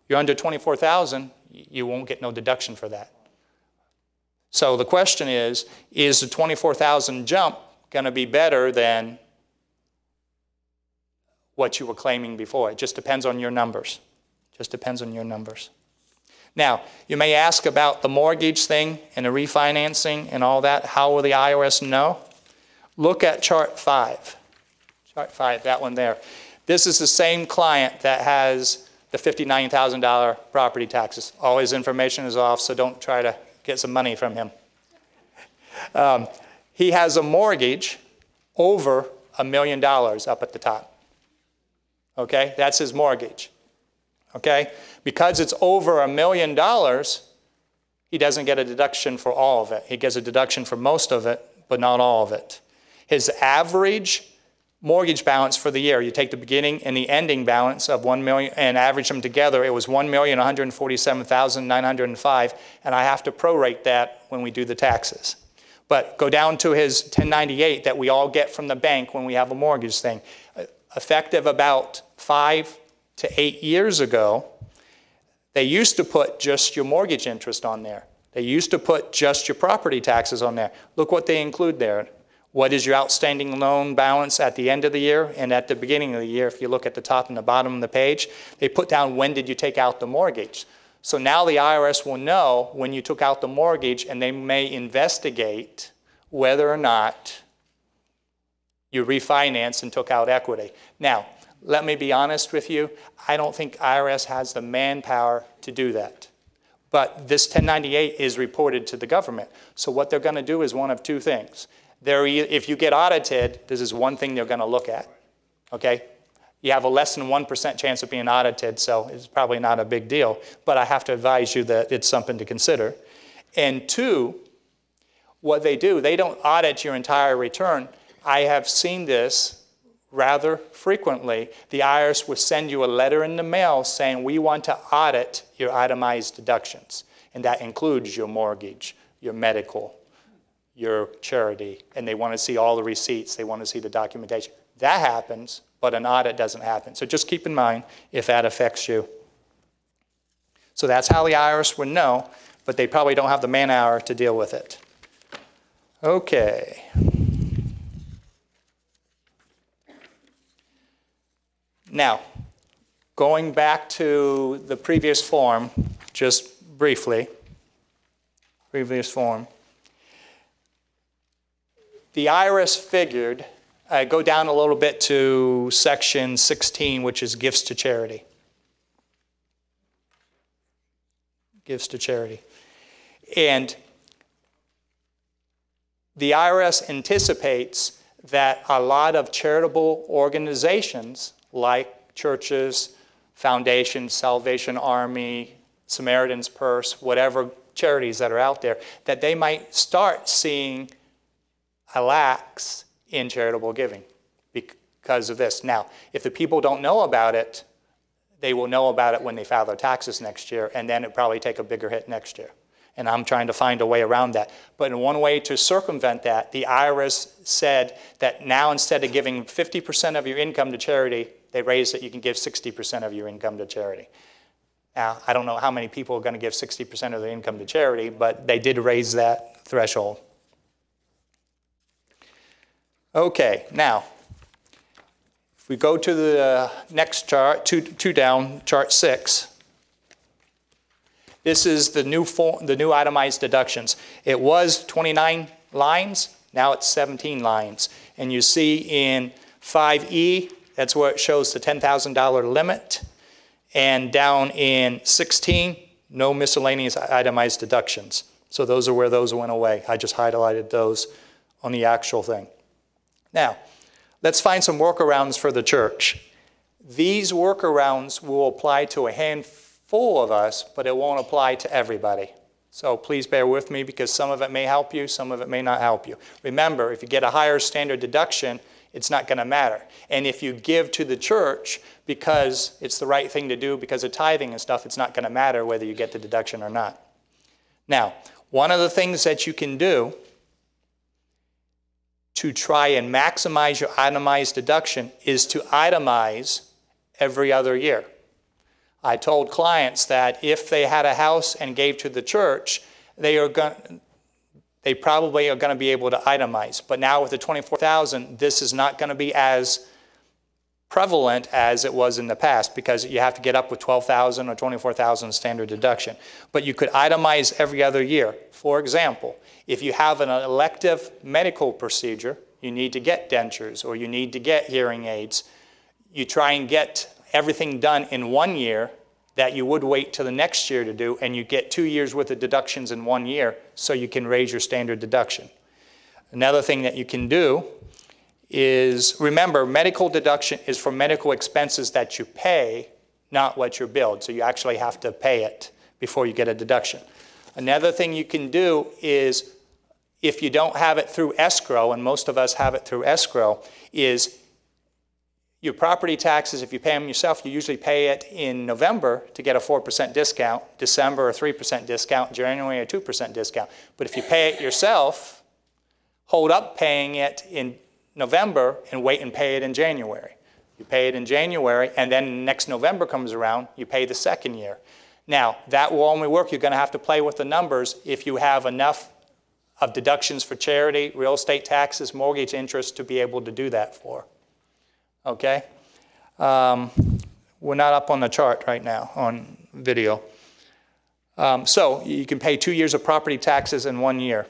You're under $24,000, you won't get no deduction for that. So the question is the $24,000 jump going to be better than what you were claiming before? It just depends on your numbers. Just depends on your numbers. Now, you may ask about the mortgage thing and the refinancing and all that. How will the IRS know? Look at chart 5. Chart 5, that one there. This is the same client that has the $59,000 property taxes. All his information is off, so don't try to get some money from him. He has a mortgage over $1 million up at the top. Okay, that's his mortgage. Okay, because it's over $1 million, he doesn't get a deduction for all of it. He gets a deduction for most of it, but not all of it. His average mortgage balance for the year, you take the beginning and the ending balance of $1 million and average them together, it was $1,147,905, and I have to prorate that when we do the taxes. But go down to his 1098 that we all get from the bank when we have a mortgage thing. Effective about 5 to 8 years ago, they used to put just your mortgage interest on there. They used to put just your property taxes on there. Look what they include there. What is your outstanding loan balance at the end of the year and at the beginning of the year? If you look at the top and the bottom of the page, they put down when did you take out the mortgage. So now the IRS will know when you took out the mortgage, and they may investigate whether or not you refinanced and took out equity. Now, let me be honest with you. I don't think IRS has the manpower to do that. But this 1098 is reported to the government. So what they're going to do is one of two things. If you get audited, this is one thing they're going to look at. Okay? You have a less than 1% chance of being audited, so it's probably not a big deal. But I have to advise you that it's something to consider. And two, what they do, they don't audit your entire return. I have seen this rather frequently. The IRS will send you a letter in the mail saying, we want to audit your itemized deductions. And that includes your mortgage, your medical, your charity, and they want to see all the receipts. They want to see the documentation. That happens, but an audit doesn't happen. So just keep in mind if that affects you. So that's how the IRS would know, but they probably don't have the man-hour to deal with it. Okay. Now, going back to the previous form, just briefly, previous form, the IRS figured, go down a little bit to section 16, which is gifts to charity. Gifts to charity. And the IRS anticipates that a lot of charitable organizations like churches, foundations, Salvation Army, Samaritan's Purse, whatever charities that are out there, that they might start seeing a lax in charitable giving because of this. Now, if the people don't know about it, they will know about it when they file their taxes next year, and then it'll probably take a bigger hit next year. And I'm trying to find a way around that. But in one way to circumvent that, the IRS said that now instead of giving 50% of your income to charity, they raised it, you can give 60% of your income to charity. Now, I don't know how many people are going to give 60% of their income to charity, but they did raise that threshold. Okay, now, if we go to the next chart, two down, chart 6. This is the new itemized deductions. It was 29 lines, now it's 17 lines. And you see in 5E, that's where it shows the $10,000 limit. And down in 16, no miscellaneous itemized deductions. So those are where those went away. I just highlighted those on the actual thing. Now, let's find some workarounds for the church. These workarounds will apply to a handful of us, but it won't apply to everybody. So please bear with me because some of it may help you, some of it may not help you. Remember, if you get a higher standard deduction, it's not going to matter. And if you give to the church because it's the right thing to do because of tithing and stuff, it's not going to matter whether you get the deduction or not. Now, one of the things that you can do to try and maximize your itemized deduction is to itemize every other year. I told clients that if they had a house and gave to the church, they probably are going to be able to itemize. But now with the $24,000, this is not going to be as prevalent as it was in the past, because you have to get up with $12,000 or $24,000 standard deduction. But you could itemize every other year. For example, if you have an elective medical procedure, you need to get dentures or you need to get hearing aids, you try and get everything done in 1 year that you would wait till the next year to do, and you get 2 years worth of deductions in 1 year, so you can raise your standard deduction. Another thing that you can do is, remember, medical deduction is for medical expenses that you pay, not what you're billed. So you actually have to pay it before you get a deduction. Another thing you can do is, if you don't have it through escrow, and most of us have it through escrow, is your property taxes, if you pay them yourself, you usually pay it in November to get a 4% discount, December a 3% discount, January a 2% discount. But if you pay it yourself, hold up paying it in November and wait and pay it in January. You pay it in January, and then next November comes around, you pay the second year. Now, that will only work. You're going to have to play with the numbers if you have enough of deductions for charity, real estate taxes, mortgage interest to be able to do that for. Okay? We're not up on the chart right now on video. So you can pay 2 years of property taxes in 1 year.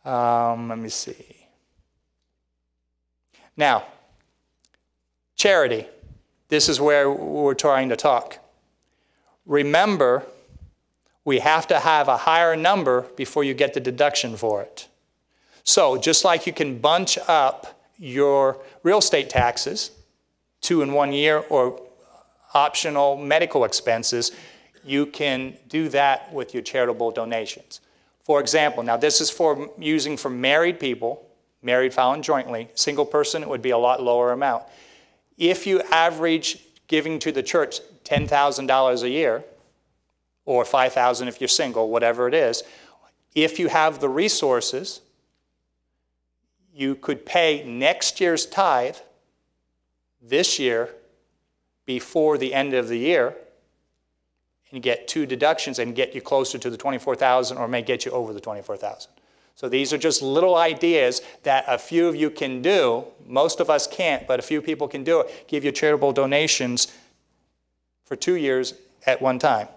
Let me see. Now, charity. This is where we're trying to talk. Remember, we have to have a higher number before you get the deduction for it. So just like you can bunch up your real estate taxes 2 in 1 year, or optional medical expenses, you can do that with your charitable donations. For example, now this is for using for married people, married filing jointly. Single person, it would be a lot lower amount. If you average giving to the church $10,000 a year, or $5,000 if you're single, whatever it is, if you have the resources, you could pay next year's tithe this year before the end of the year and get 2 deductions and get you closer to the $24,000, or may get you over the $24,000. So these are just little ideas that a few of you can do. Most of us can't, but a few people can do it. Give your charitable donations for 2 years at one time.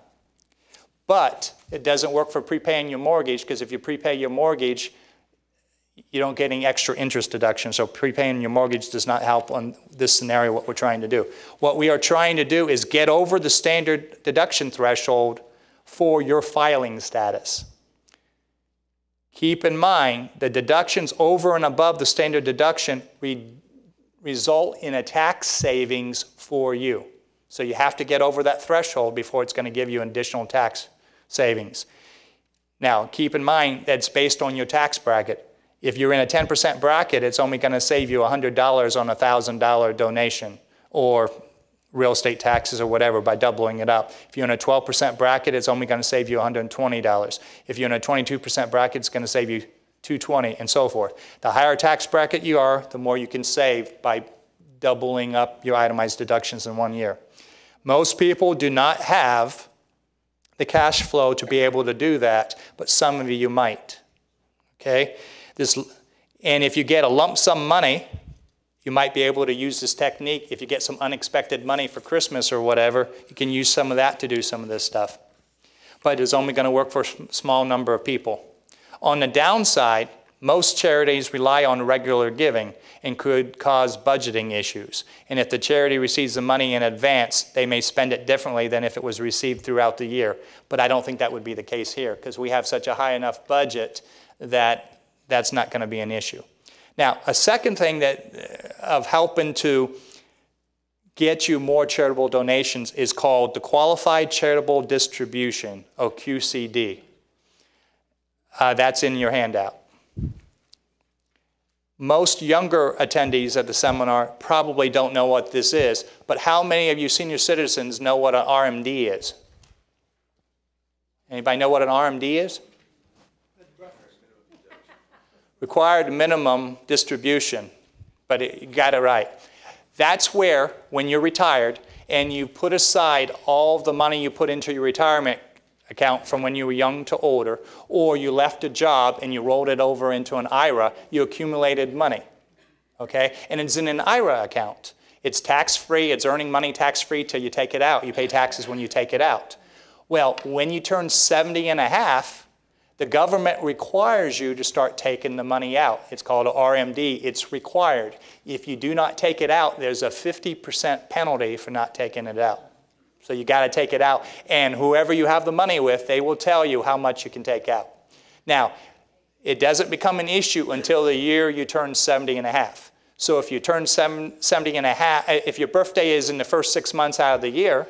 But it doesn't work for prepaying your mortgage, because if you prepay your mortgage, you don't get any extra interest deduction. So prepaying your mortgage does not help on this scenario, what we're trying to do. What we are trying to do is get over the standard deduction threshold for your filing status. Keep in mind, the deductions over and above the standard deduction result in a tax savings for you. So you have to get over that threshold before it's going to give you additional tax savings. Now, keep in mind that's based on your tax bracket. If you're in a 10% bracket, it's only going to save you $100 on a $1,000 donation, or real estate taxes or whatever, by doubling it up. If you're in a 12% bracket, it's only going to save you $120. If you're in a 22% bracket, it's going to save you $220, and so forth. The higher tax bracket you are, the more you can save by doubling up your itemized deductions in 1 year. Most people do not have the cash flow to be able to do that, but some of you might. Okay? And if you get a lump sum money, you might be able to use this technique. If you get some unexpected money for Christmas or whatever, you can use some of that to do some of this stuff. But it's only going to work for a small number of people. On the downside, most charities rely on regular giving and could cause budgeting issues. And if the charity receives the money in advance, they may spend it differently than if it was received throughout the year. But I don't think that would be the case here, because we have such a high enough budget that that's not going to be an issue. Now, a second thing of helping to get you more charitable donations is called the Qualified Charitable Distribution, or QCD. That's in your handout. Most younger attendees at the seminar probably don't know what this is, but how many of you senior citizens know what an RMD is? Anybody know what an RMD is? Required minimum distribution, but you got it right. That's where, when you're retired and you put aside all the money you put into your retirement account from when you were young to older, or you left a job and you rolled it over into an IRA, you accumulated money, okay? And it's in an IRA account. It's tax-free, it's earning money tax-free till you take it out. You pay taxes when you take it out. Well, when you turn 70 and a half, the government requires you to start taking the money out. It's called an RMD. It's required. If you do not take it out, there's a 50% penalty for not taking it out. So you got to take it out. And whoever you have the money with, they will tell you how much you can take out. Now, it doesn't become an issue until the year you turn 70 and a half. So if you turn 70 and a half, if your birthday is in the first 6 months out of the year,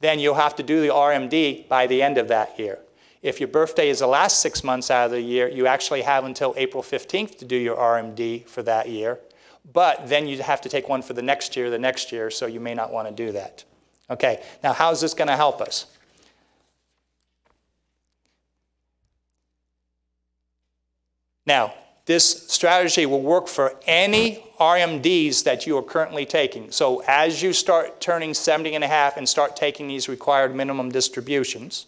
then you'll have to do the RMD by the end of that year. If your birthday is the last 6 months out of the year, you actually have until April 15th to do your RMD for that year. But then you have to take one for the next year, so you may not want to do that. Okay, now how is this going to help us? Now, this strategy will work for any RMDs that you are currently taking. So as you start turning 70 and a half and start taking these required minimum distributions,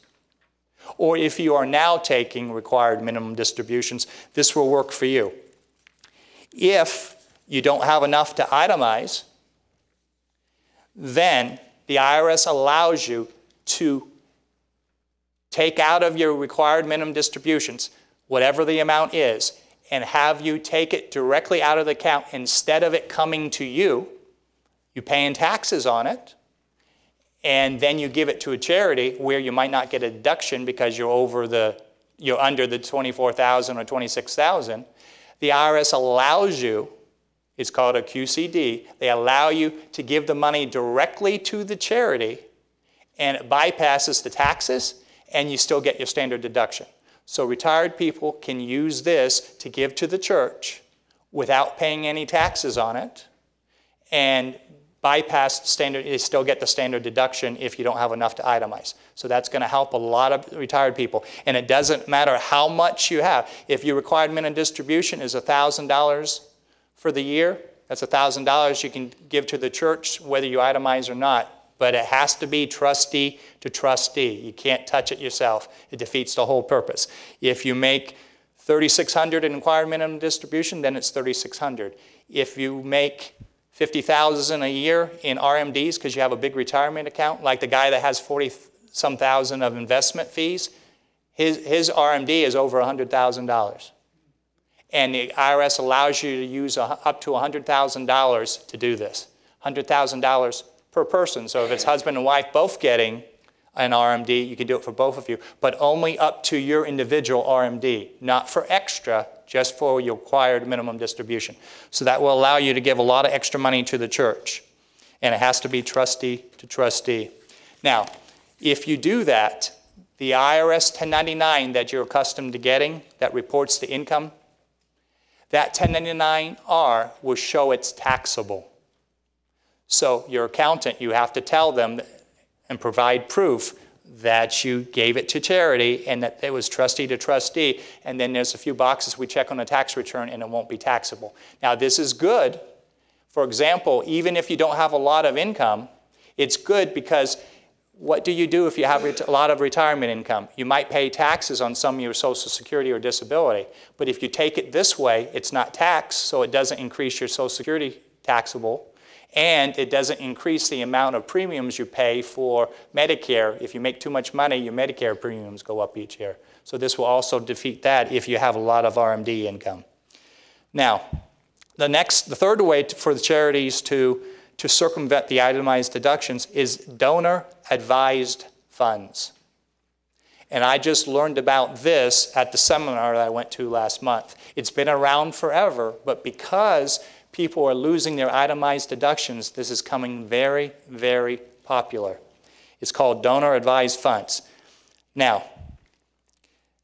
or if you are now taking required minimum distributions, this will work for you. If you don't have enough to itemize, then the IRS allows you to take out of your required minimum distributions, whatever the amount is, and have you take it directly out of the account. Instead of it coming to you, you're paying taxes on it, and then you give it to a charity where you might not get a deduction because you're under the 24,000 or 26,000. The IRS allows you, it's called a QCD, they allow you to give the money directly to the charity, and it bypasses the taxes, and you still get your standard deduction. So retired people can use this to give to the church without paying any taxes on it, and bypass the standard, you still get the standard deduction if you don't have enough to itemize. So that's going to help a lot of retired people. And it doesn't matter how much you have. If your required minimum distribution is $1,000 for the year, that's $1,000 you can give to the church whether you itemize or not. But it has to be trustee to trustee. You can't touch it yourself. It defeats the whole purpose. If you make $3,600 in required minimum distribution, then it's $3,600. If you make $50,000 a year in RMDs because you have a big retirement account, like the guy that has 40-some thousand of investment fees, his RMD is over $100,000. And the IRS allows you to use up to $100,000 to do this. $100,000 per person. So if it's husband and wife both getting an RMD, you can do it for both of you, but only up to your individual RMD, not for extra, just for your required minimum distribution. So that will allow you to give a lot of extra money to the church. And it has to be trustee to trustee. Now, if you do that, the IRS 1099 that you're accustomed to getting that reports the income, that 1099-R will show it's taxable. So your accountant, you have to tell them and provide proof that you gave it to charity and that it was trustee to trustee, and then there's a few boxes we check on a tax return and it won't be taxable. Now this is good. For example, even if you don't have a lot of income, it's good because what do you do if you have a lot of retirement income? You might pay taxes on some of your Social Security or disability, but if you take it this way, it's not taxed, so it doesn't increase your Social Security taxable, and it doesn't increase the amount of premiums you pay for Medicare. If you make too much money, your Medicare premiums go up each year. So this will also defeat that if you have a lot of RMD income. Now, the third way for the charities to circumvent the itemized deductions is donor-advised funds. And I just learned about this at the seminar that I went to last month. It's been around forever, but because people are losing their itemized deductions, this is coming very, very popular. It's called donor-advised funds. Now,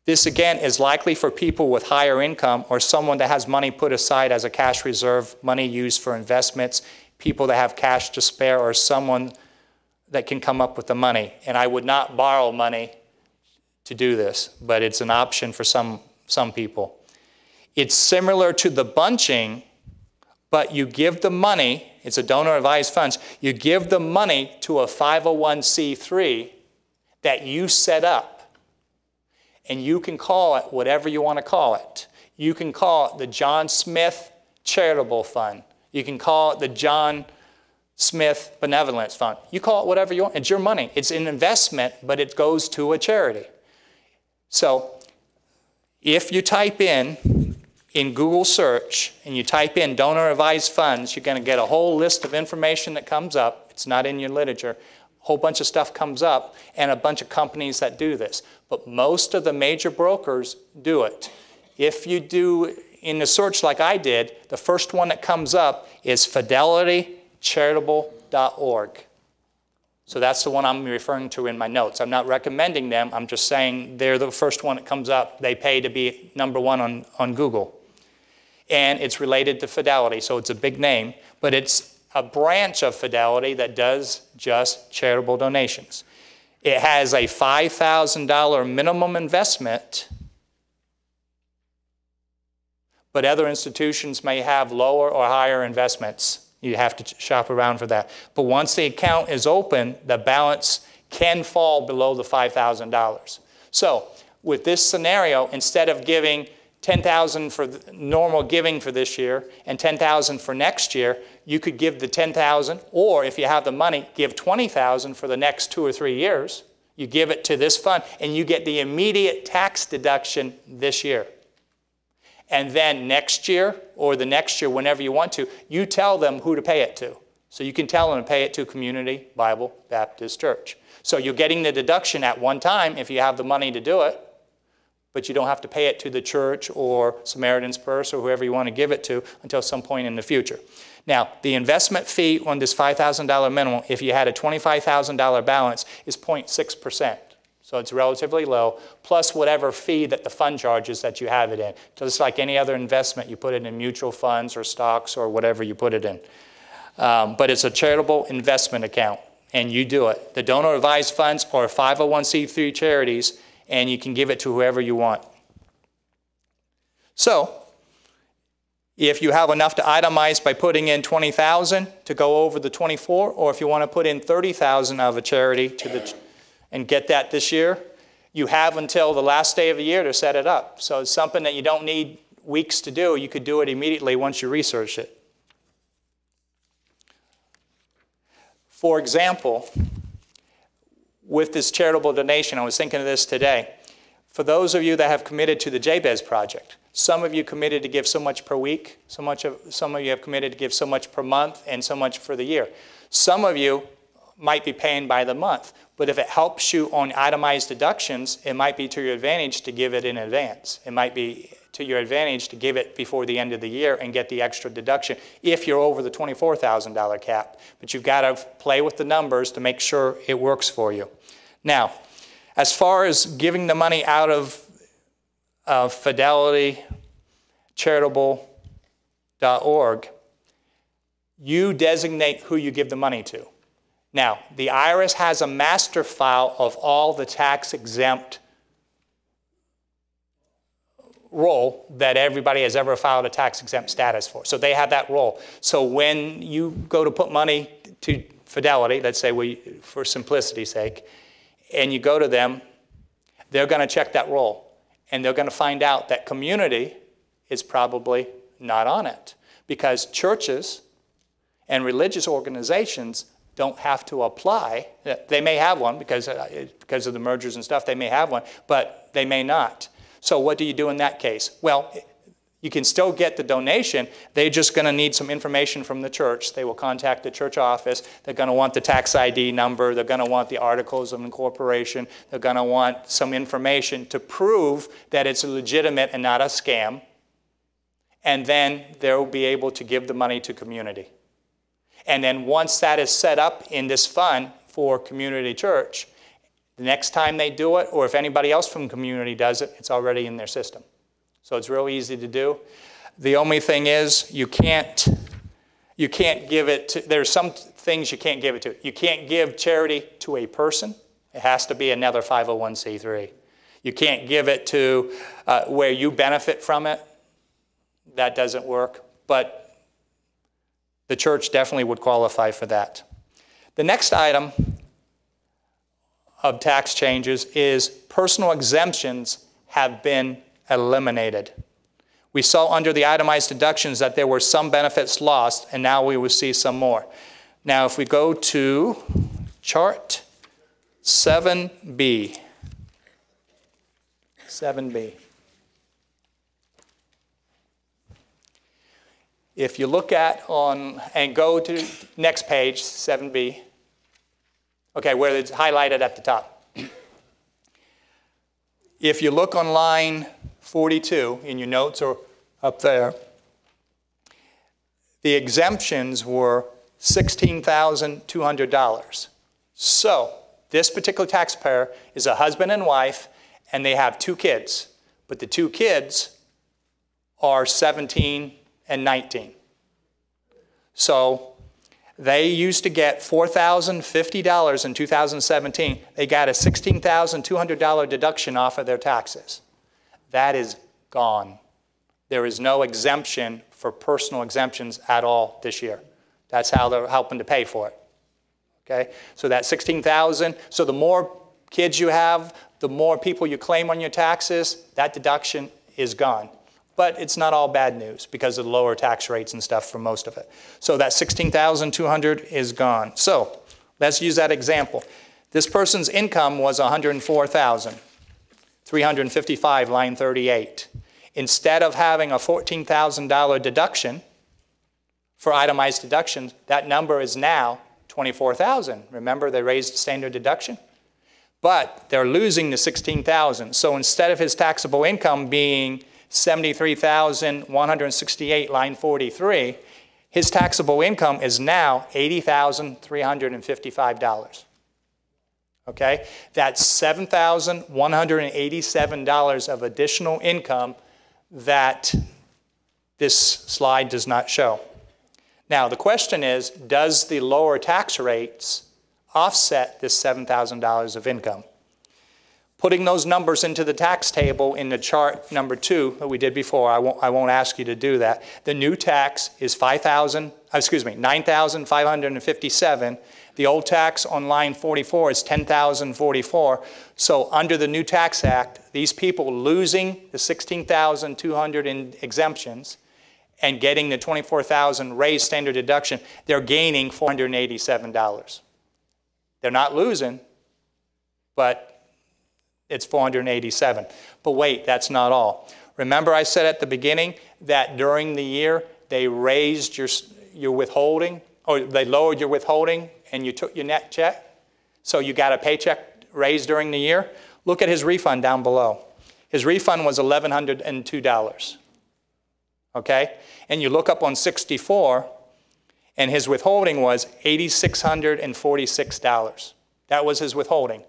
this again is likely for people with higher income or someone that has money put aside as a cash reserve, money used for investments, people that have cash to spare, or someone that can come up with the money. And I would not borrow money to do this, but it's an option for some people. It's similar to the bunching, but you give the money, it's a donor-advised funds, you give the money to a 501c3 that you set up. And you can call it whatever you want to call it. You can call it the John Smith Charitable Fund. You can call it the John Smith Benevolence Fund. You call it whatever you want. It's your money. It's an investment, but it goes to a charity. So if you type in Google search and you type in donor advised funds, you're going to get a whole list of information that comes up. It's not in your literature. A whole bunch of stuff comes up and a bunch of companies that do this. But most of the major brokers do it. If you do in the search like I did, the first one that comes up is fidelitycharitable.org. So that's the one I'm referring to in my notes. I'm not recommending them. I'm just saying they're the first one that comes up. They pay to be #1 on Google. And it's related to Fidelity, so it's a big name. But it's a branch of Fidelity that does just charitable donations. It has a $5,000 minimum investment, but other institutions may have lower or higher investments. You have to shop around for that. But once the account is open, the balance can fall below the $5,000. So with this scenario, instead of giving $10,000 for normal giving for this year and $10,000 for next year, you could give the $10,000, or if you have the money, give $20,000 for the next 2 or 3 years. You give it to this fund, and you get the immediate tax deduction this year. And then next year, or the next year, whenever you want to, you tell them who to pay it to. So you can tell them to pay it to Community Bible Baptist Church. So you're getting the deduction at one time if you have the money to do it, but you don't have to pay it to the church or Samaritan's Purse or whoever you want to give it to until some point in the future. Now, the investment fee on this $5,000 minimum, if you had a $25,000 balance, is 0.6%. So it's relatively low, plus whatever fee that the fund charges that you have it in. Just like any other investment, you put it in mutual funds or stocks or whatever you put it in. But it's a charitable investment account, and you do it. The donor advised funds are 501c3 charities, and you can give it to whoever you want. So if you have enough to itemize by putting in $20,000 to go over the 24, or if you want to put in $30,000 of a charity to the and get that this year, you have until the last day of the year to set it up. So it's something that you don't need weeks to do. You could do it immediately once you research it. For example, with this charitable donation, I was thinking of this today. For those of you that have committed to the Jabez Project, some of you committed to give so much per week, some of you have committed to give so much per month, and so much for the year. Some of you might be paying by the month, but if it helps you on itemized deductions, it might be to your advantage to give it in advance. It might be to your advantage to give it before the end of the year and get the extra deduction if you're over the $24,000 cap. But you've got to play with the numbers to make sure it works for you. Now, as far as giving the money out of fidelitycharitable.org, you designate who you give the money to. Now, the IRS has a master file of all the tax-exempt roll that everybody has ever filed a tax-exempt status for. So they have that roll. So when you go to put money to Fidelity, let's say for simplicity's sake, and you go to them, they're going to check that roll. And they're going to find out that Community is probably not on it. Because churches and religious organizations don't have to apply. They may have one because of the mergers and stuff, they may have one, but they may not. So what do you do in that case? Well, you can still get the donation. They're just going to need some information from the church. They will contact the church office. They're going to want the tax ID number. They're going to want the articles of incorporation. They're going to want some information to prove that it's legitimate and not a scam. And then they'll be able to give the money to Community. And then once that is set up in this fund for Community Church, the next time they do it, or if anybody else from Community does it, it's already in their system. So it's real easy to do. The only thing is you can't give it to, there's some things you can't give it to. You can't give charity to a person. It has to be another 501c3. You can't give it to where you benefit from it. That doesn't work. But the church definitely would qualify for that. The next item of tax changes is personal exemptions have been eliminated. We saw under the itemized deductions that there were some benefits lost, and now we will see some more. Now, if we go to chart 7B. 7B. If you look at and go to next page, 7B. Okay, where it's highlighted at the top. If you look on line 42 in your notes or up there, the exemptions were $16,200. So this particular taxpayer is a husband and wife, and they have 2 kids. But the 2 kids are 17 and 19. So they used to get $4,050 in 2017. They got a $16,200 deduction off of their taxes. That is gone. There is no exemption for personal exemptions at all this year. That's how they're helping to pay for it. Okay? So that $16,000, so the more kids you have, the more people you claim on your taxes, that deduction is gone. But it's not all bad news because of the lower tax rates and stuff for most of it. So that $16,200 is gone. So let's use that example. This person's income was $104,355, line 38. Instead of having a $14,000 deduction for itemized deductions, that number is now $24,000. Remember, they raised the standard deduction? But they're losing the $16,000. So instead of his taxable income being $73,168, line 43, his taxable income is now $80,355. Okay? That's $7,187 of additional income that this slide does not show. Now, the question is, does the lower tax rates offset this $7,000 of income? Putting those numbers into the tax table in the chart number 2 that we did before, I won't ask you to do that. The new tax is $9,557. The old tax on line 44 is $10,044. So under the new tax act, these people losing the $16,200 in exemptions and getting the $24,000 raised standard deduction, they're gaining $487. They're not losing, but it's $487. But wait, that's not all. Remember I said at the beginning that during the year they raised your withholding, or they lowered your withholding and you took your net check? So you got a paycheck raised during the year? Look at his refund down below. His refund was $1,102. Okay? And you look up on 64, and his withholding was $8,646. That was his withholding.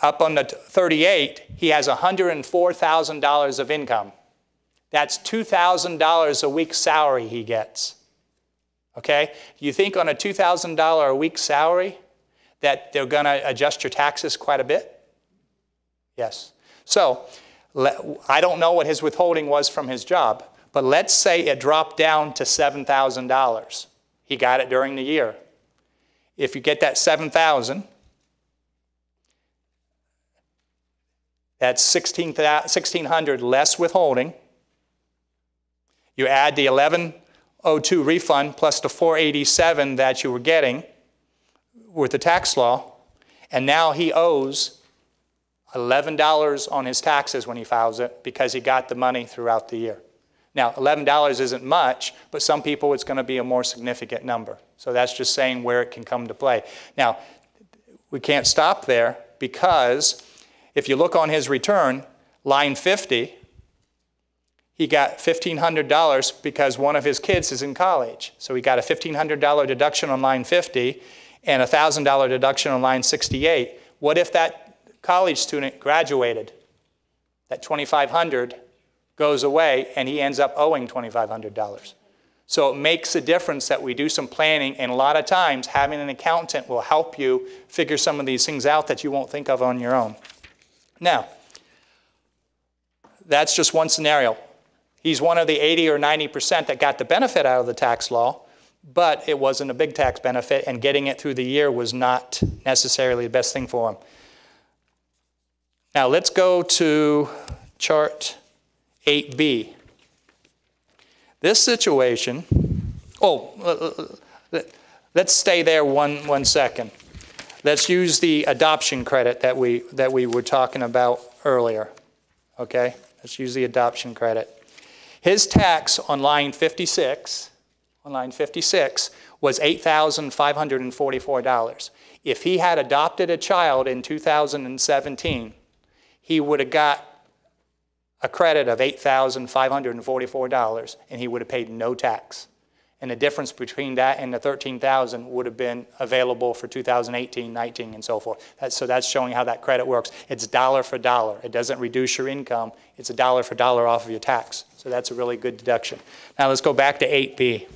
Up on the 38, he has $104,000 of income. That's $2,000 a week salary he gets. Okay? You think on a $2,000 a week salary that they're going to adjust your taxes quite a bit? Yes. So I don't know what his withholding was from his job, but let's say it dropped down to $7,000. He got it during the year. If you get that $7,000, that's $1,600 less withholding. You add the $1,102 refund plus the $487 that you were getting with the tax law, and now he owes $11 on his taxes when he files it because he got the money throughout the year. Now, $11 isn't much, but some people it's going to be a more significant number. So that's just saying where it can come to play. Now, we can't stop there because if you look on his return, line 50, he got $1,500 because one of his kids is in college. So he got a $1,500 deduction on line 50 and a $1,000 deduction on line 68. What if that college student graduated? That $2,500 goes away and he ends up owing $2,500. So it makes a difference that we do some planning, and a lot of times having an accountant will help you figure some of these things out that you won't think of on your own. Now, that's just one scenario. He's one of the 80 or 90% that got the benefit out of the tax law, but it wasn't a big tax benefit, and getting it through the year was not necessarily the best thing for him. Now, let's go to chart 8B. This situation, let's stay there one second. Let's use the adoption credit that we were talking about earlier. Okay, let's use the adoption credit. His tax on line 56 was $8,544. If he had adopted a child in 2017, he would have got a credit of $8,544, and he would have paid no tax. And the difference between that and the $13,000 would have been available for 2018, 19, and so forth. So that's showing how that credit works. It's dollar for dollar. It doesn't reduce your income. It's a dollar for dollar off of your tax. So that's a really good deduction. Now let's go back to 8B.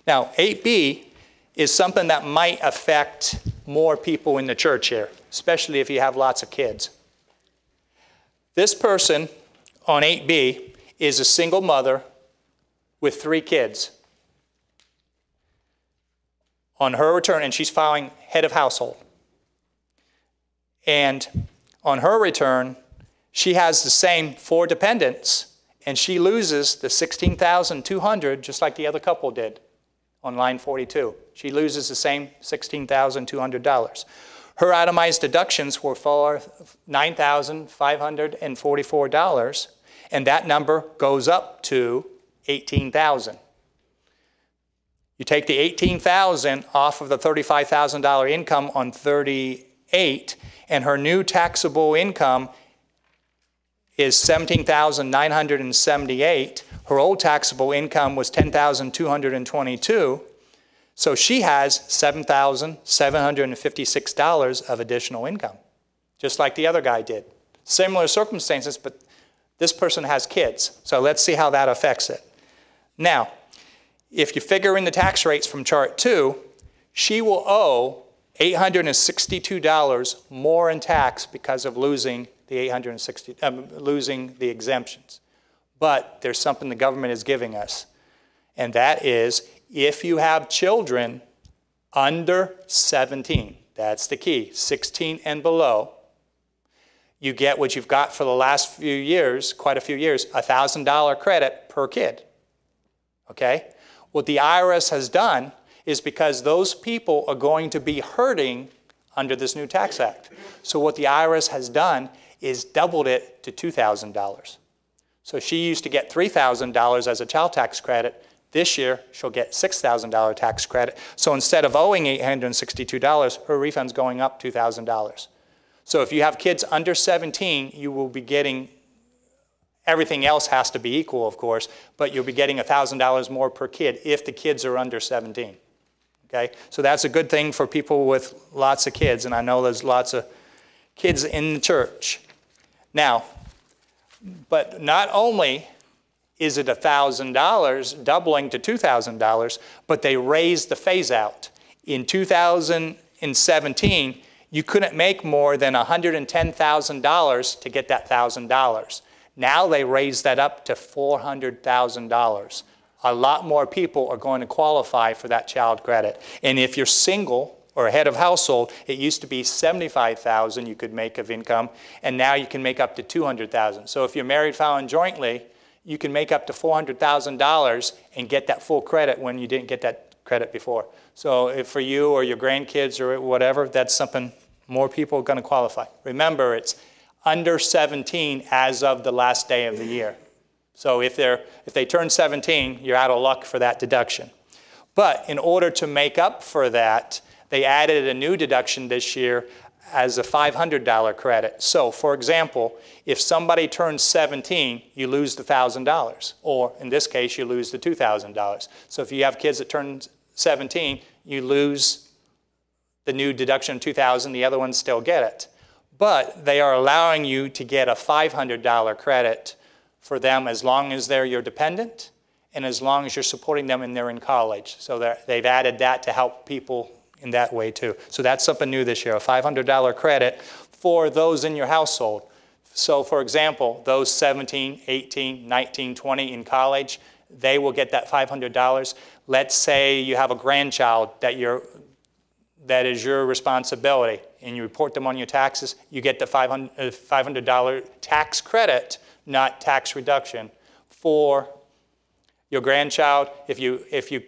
Now 8B is something that might affect more people in the church here, especially if you have lots of kids. This person on 8B is a single mother with 3 kids. On her return, and she's filing head of household. And on her return, she has the same 4 dependents, and she loses the $16,200 just like the other couple did on line 42. She loses the same $16,200. Her itemized deductions were for $9,544, and that number goes up to $18,000. You take the $18,000 off of the $35,000 income on 38, and her new taxable income is $17,978. Her old taxable income was $10,222. So she has $7,756 of additional income, just like the other guy did. Similar circumstances, but this person has kids. So let's see how that affects it. Now, if you figure in the tax rates from chart 2, she will owe $862 more in tax because of losing the losing the exemptions. But there's something the government is giving us, and that is if you have children under 17, that's the key, 16 and below, you get what you've got for the last few years, quite a few years, $1,000 credit per kid. Okay? What the IRS has done is because those people are going to be hurting under this new tax act. So what the IRS has done is doubled it to $2,000. So she used to get $3,000 as a child tax credit. This year, she'll get $6,000 tax credit. So instead of owing $862, her refund's going up $2,000. So if you have kids under 17, you will be getting, everything else has to be equal, of course, but you'll be getting $1,000 more per kid if the kids are under 17. Okay? So that's a good thing for people with lots of kids, and I know there's lots of kids in the church. Now, but not only is it $1,000 doubling to $2,000, but they raised the phase out. In 2017, you couldn't make more than $110,000 to get that $1,000. Now they raised that up to $400,000. A lot more people are going to qualify for that child credit. And if you're single or a head of household, it used to be $75,000 you could make of income, and now you can make up to $200,000. So if you're married, filing jointly, you can make up to $400,000 and get that full credit when you didn't get that credit before. So if for you or your grandkids or whatever, that's something more people are going to qualify. Remember, it's under 17 as of the last day of the year. So if they turn 17, you're out of luck for that deduction. But in order to make up for that, they added a new deduction this year as a $500 credit. So for example, if somebody turns 17, you lose the $1,000, or in this case, you lose the $2,000. So if you have kids that turn 17, you lose the new deduction of $2,000, the other ones still get it. But they are allowing you to get a $500 credit for them as long as they're your dependent and as long as you're supporting them and they're in college. So they've added that to help people in that way too. So that's something new this year, a $500 credit for those in your household. So for example, those 17, 18, 19, 20 in college, they will get that $500. Let's say you have a grandchild that is your responsibility, and you report them on your taxes, you get the $500 tax credit, not tax reduction, for your grandchild. If you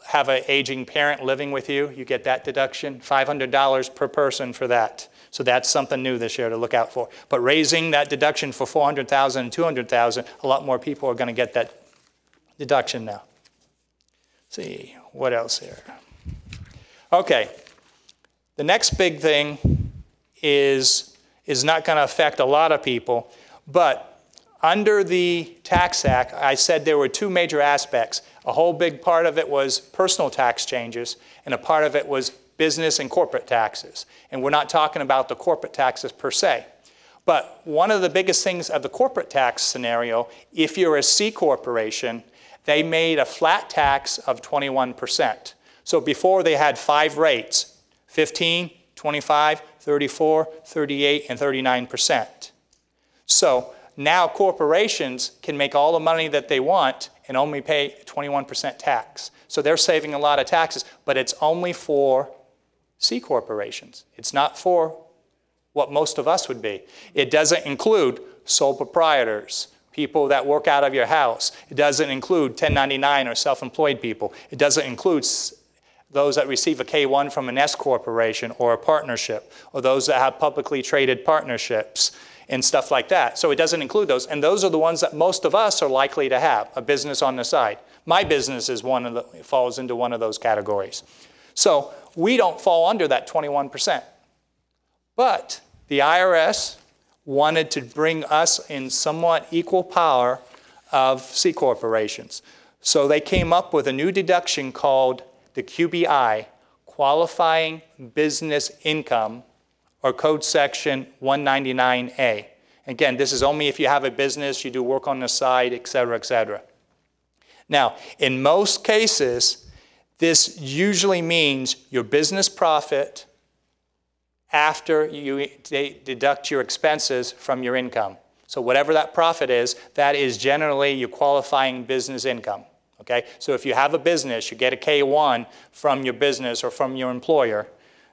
have an aging parent living with you, you get that deduction, $500 per person for that. So that's something new this year to look out for. But raising that deduction for $400,000 and $200,000, a lot more people are going to get that deduction now. Let's see, what else here? Okay, the next big thing is not going to affect a lot of people, but under the Tax Act, I said there were two major aspects. A whole big part of it was personal tax changes, and a part of it was business and corporate taxes. And we're not talking about the corporate taxes per se. But one of the biggest things of the corporate tax scenario, if you're a C corporation, they made a flat tax of 21%. So before they had 5 rates, 15, 25, 34, 38, and 39%. So now corporations can make all the money that they want and only pay 21% tax. So they're saving a lot of taxes, but it's only for C corporations. It's not for what most of us would be. It doesn't include sole proprietors, people that work out of your house. It doesn't include 1099 or self-employed people. It doesn't include those that receive a K-1 from an S corporation or a partnership, or those that have publicly traded partnerships and stuff like that. So it doesn't include those. And those are the ones that most of us are likely to have, a business on the side. My business is falls into one of those categories. So we don't fall under that 21%. But the IRS wanted to bring us in somewhat equal power of C corporations. So they came up with a new deduction called the QBI, Qualifying Business Income, or Code Section 199A. Again, this is only if you have a business, you do work on the side, et cetera, et cetera. Now, in most cases, this usually means your business profit after you deduct your expenses from your income. So whatever that profit is, that is generally your qualifying business income. Okay? So if you have a business, you get a K-1 from your business or from your employer,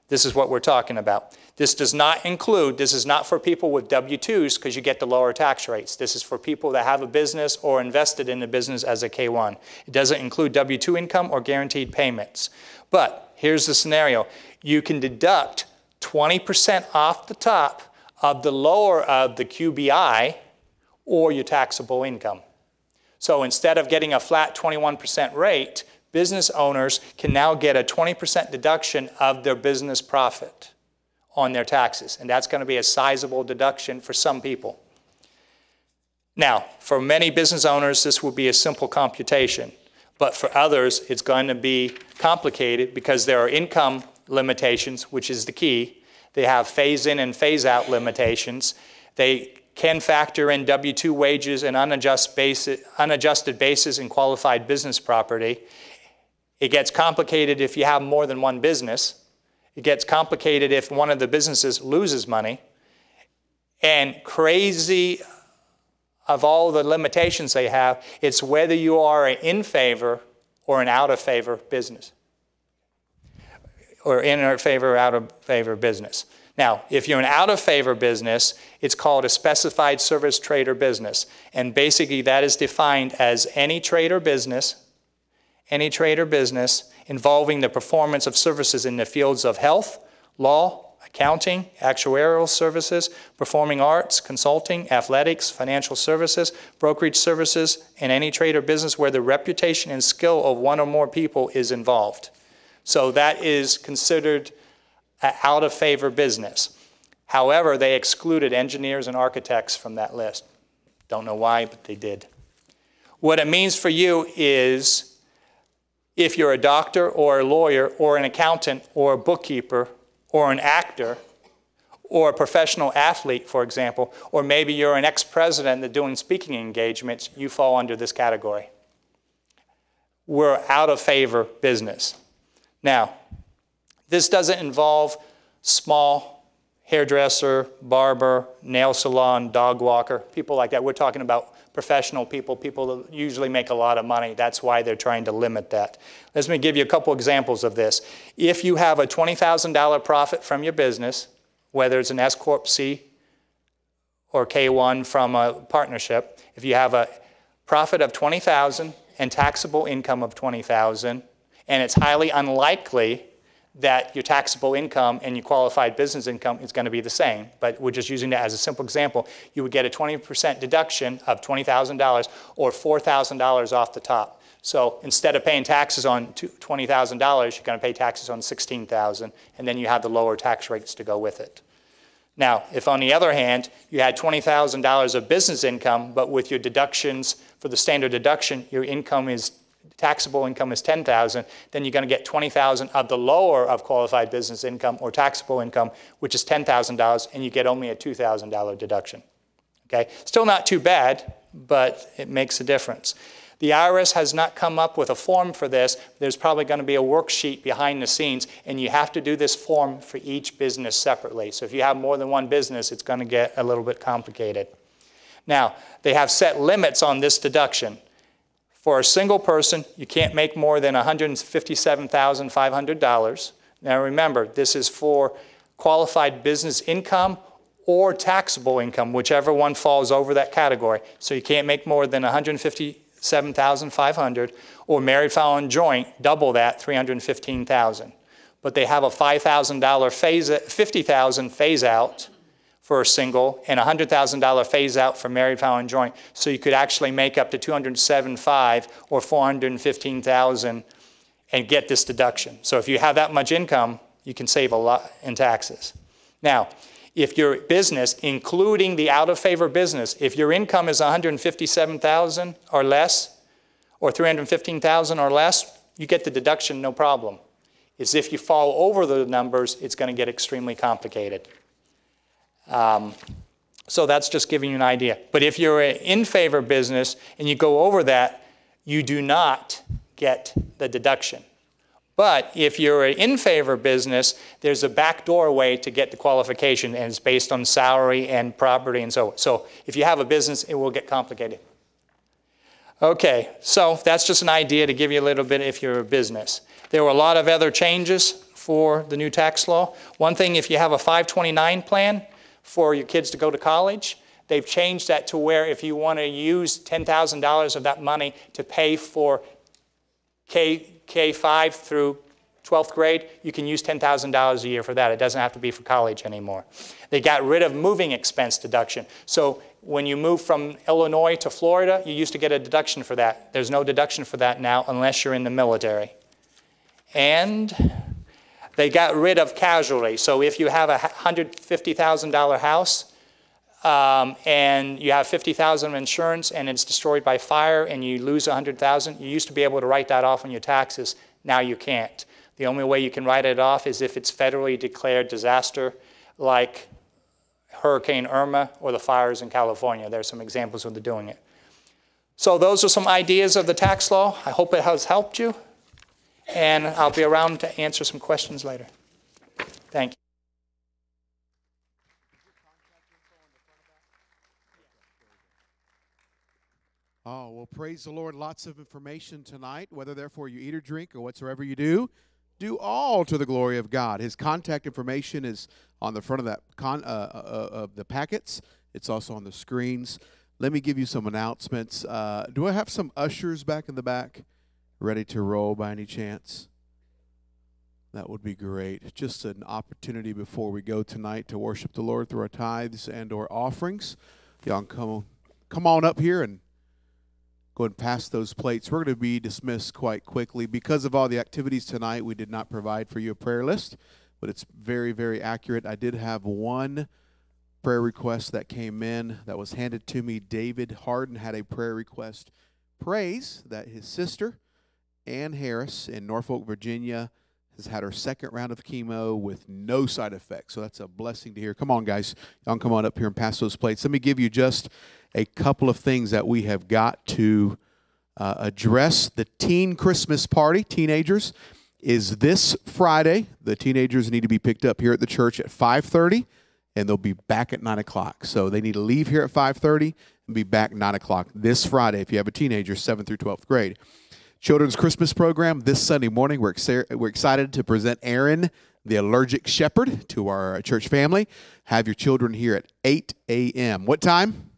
this is what we're talking about. This does not include, this is not for people with W-2s because you get the lower tax rates. This is for people that have a business or invested in the business as a K-1. It doesn't include W-2 income or guaranteed payments. But here's the scenario. You can deduct 20% off the top of the lower of the QBI or your taxable income. So instead of getting a flat 21% rate, business owners can now get a 20% deduction of their business profit on their taxes. And that's going to be a sizable deduction for some people. Now, for many business owners, this will be a simple computation. But for others, it's going to be complicated because there are income limitations, which is the key. They have phase-in and phase-out limitations. They can factor in W-2 wages and unadjusted basis in qualified business property. It gets complicated if you have more than one business. It gets complicated if one of the businesses loses money. And crazy of all the limitations they have, it's whether you are an in favor or an out of favor business. Or in or favor or out of favor business. Now, if you're an out of favor business, it's called a specified service trade or business. And basically that is defined as any trade or business involving the performance of services in the fields of health, law, accounting, actuarial services, performing arts, consulting, athletics, financial services, brokerage services, and any trade or business where the reputation and skill of one or more people is involved. So that is considered an out of favor business. However, they excluded engineers and architects from that list. Don't know why, but they did. What it means for you is if you're a doctor or a lawyer or an accountant or a bookkeeper or an actor or a professional athlete, for example, or maybe you're an ex-president that's doing speaking engagements, you fall under this category. We're out of favor business. Now, this doesn't involve small hairdresser, barber, nail salon, dog walker, people like that. We're talking about professional people, people that usually make a lot of money. That's why they're trying to limit that. Let me give you a couple examples of this. If you have a $20,000 profit from your business, whether it's an S Corp C or K1 from a partnership, if you have a profit of $20,000 and taxable income of $20,000, and it's highly unlikely that your taxable income and your qualified business income is going to be the same, but we're just using that as a simple example, you would get a 20% deduction of $20,000 or $4,000 off the top. So instead of paying taxes on $20,000, you're going to pay taxes on $16,000, and then you have the lower tax rates to go with it. Now, if on the other hand, you had $20,000 of business income, but with your deductions for the standard deduction, your income is taxable income is $10,000, then you're going to get $20,000 of the lower of qualified business income or taxable income, which is $10,000, and you get only a $2,000 deduction. Okay, still not too bad, but it makes a difference. The IRS has not come up with a form for this. There's probably going to be a worksheet behind the scenes, and you have to do this form for each business separately. So if you have more than one business, it's going to get a little bit complicated. Now, they have set limits on this deduction. For a single person, you can't make more than $157,500. Now remember, this is for qualified business income or taxable income, whichever one falls over that category. So you can't make more than $157,500, or married, filing, joint, double that, $315,000. But they have a $5,000 $50,000 phase out for a single and a $100,000 phase out for married, filing, joint. So you could actually make up to $207,500 or $415,000 and get this deduction. So if you have that much income, you can save a lot in taxes. Now, if your business, including the out-of-favor business, if your income is $157,000 or less, or $315,000 or less, you get the deduction, no problem. It's if you fall over the numbers, it's going to get extremely complicated. So that's just giving you an idea. But if you're an in-favor business and you go over that, you do not get the deduction. But if you're an in-favor business, there's a backdoor way to get the qualification, and it's based on salary and property and so on. So if you have a business, it will get complicated. Okay, so that's just an idea to give you a little bit if you're a business. There were a lot of other changes for the new tax law. One thing, if you have a 529 plan for your kids to go to college, they've changed that to where if you want to use $10,000 of that money to pay for K5 through 12th grade, you can use $10,000 a year for that. It doesn't have to be for college anymore. They got rid of moving expense deduction. So when you move from Illinois to Florida, you used to get a deduction for that. There's no deduction for that now unless you're in the military. And they got rid of casualty. So if you have a $150,000 house and you have $50,000 of insurance and it's destroyed by fire and you lose $100,000, you used to be able to write that off on your taxes. Now you can't. The only way you can write it off is if it's federally declared disaster, like Hurricane Irma or the fires in California. There's some examples of doing it. So those are some ideas of the tax law. I hope it has helped you. And I'll be around to answer some questions later. Thank you. Oh, well, praise the Lord. Lots of information tonight. Whether therefore you eat or drink or whatsoever you do all to the glory of God. His contact information is on the front of that of the packets. It's also on the screens. Let me give you some announcements. Do I have some ushers back in the back ready to roll by any chance? That would be great. Just an opportunity before we go tonight to worship the Lord through our tithes and or offerings. Y'all come on up here and go and pass those plates. We're going to be dismissed quite quickly. Because of all the activities tonight, we did not provide for you a prayer list, but it's very, very accurate. I did have one prayer request that came in that was handed to me. David Harden had a prayer request. Praise that his sister, Ann Harris, in Norfolk, Virginia, has had her second round of chemo with no side effects. So that's a blessing to hear. Come on, guys. Y'all come on up here and pass those plates. Let me give you just a couple of things that we have got to address. The teen Christmas party, teenagers, is this Friday. The teenagers need to be picked up here at the church at 5:30. and they'll be back at 9 o'clock. So they need to leave here at 5:30 and be back 9 o'clock this Friday if you have a teenager, 7th through 12th grade. Children's Christmas program this Sunday morning. We're excited to present Aaron, the allergic shepherd, to our church family. Have your children here at 8 a.m. What time?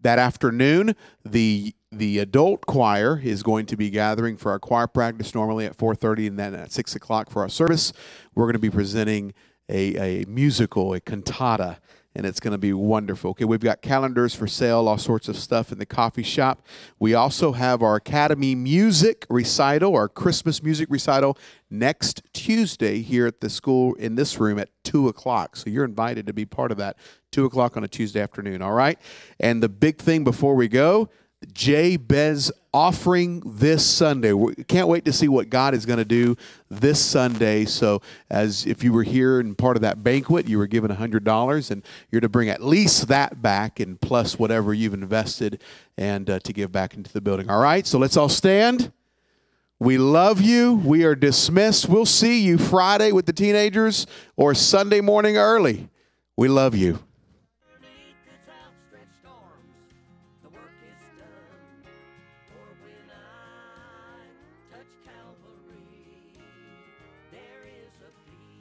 That afternoon, the adult choir is going to be gathering for our choir practice normally at 4:30, and then at 6 o'clock for our service. We're going to be presenting a musical, a cantata, and it's going to be wonderful. Okay, we've got calendars for sale, all sorts of stuff in the coffee shop. We also have our Academy Music Recital, our Christmas Music Recital, next Tuesday here at the school in this room at 2 o'clock. So you're invited to be part of that, 2 o'clock on a Tuesday afternoon, all right? And the big thing before we go, Jabez offering this Sunday. We can't wait to see what God is going to do this Sunday. So as if you were here and part of that banquet, you were given $100, and you're to bring at least that back and plus whatever you've invested and to give back into the building. All right, so let's all stand. We love you. We are dismissed. We'll see you Friday with the teenagers or Sunday morning early. We love you.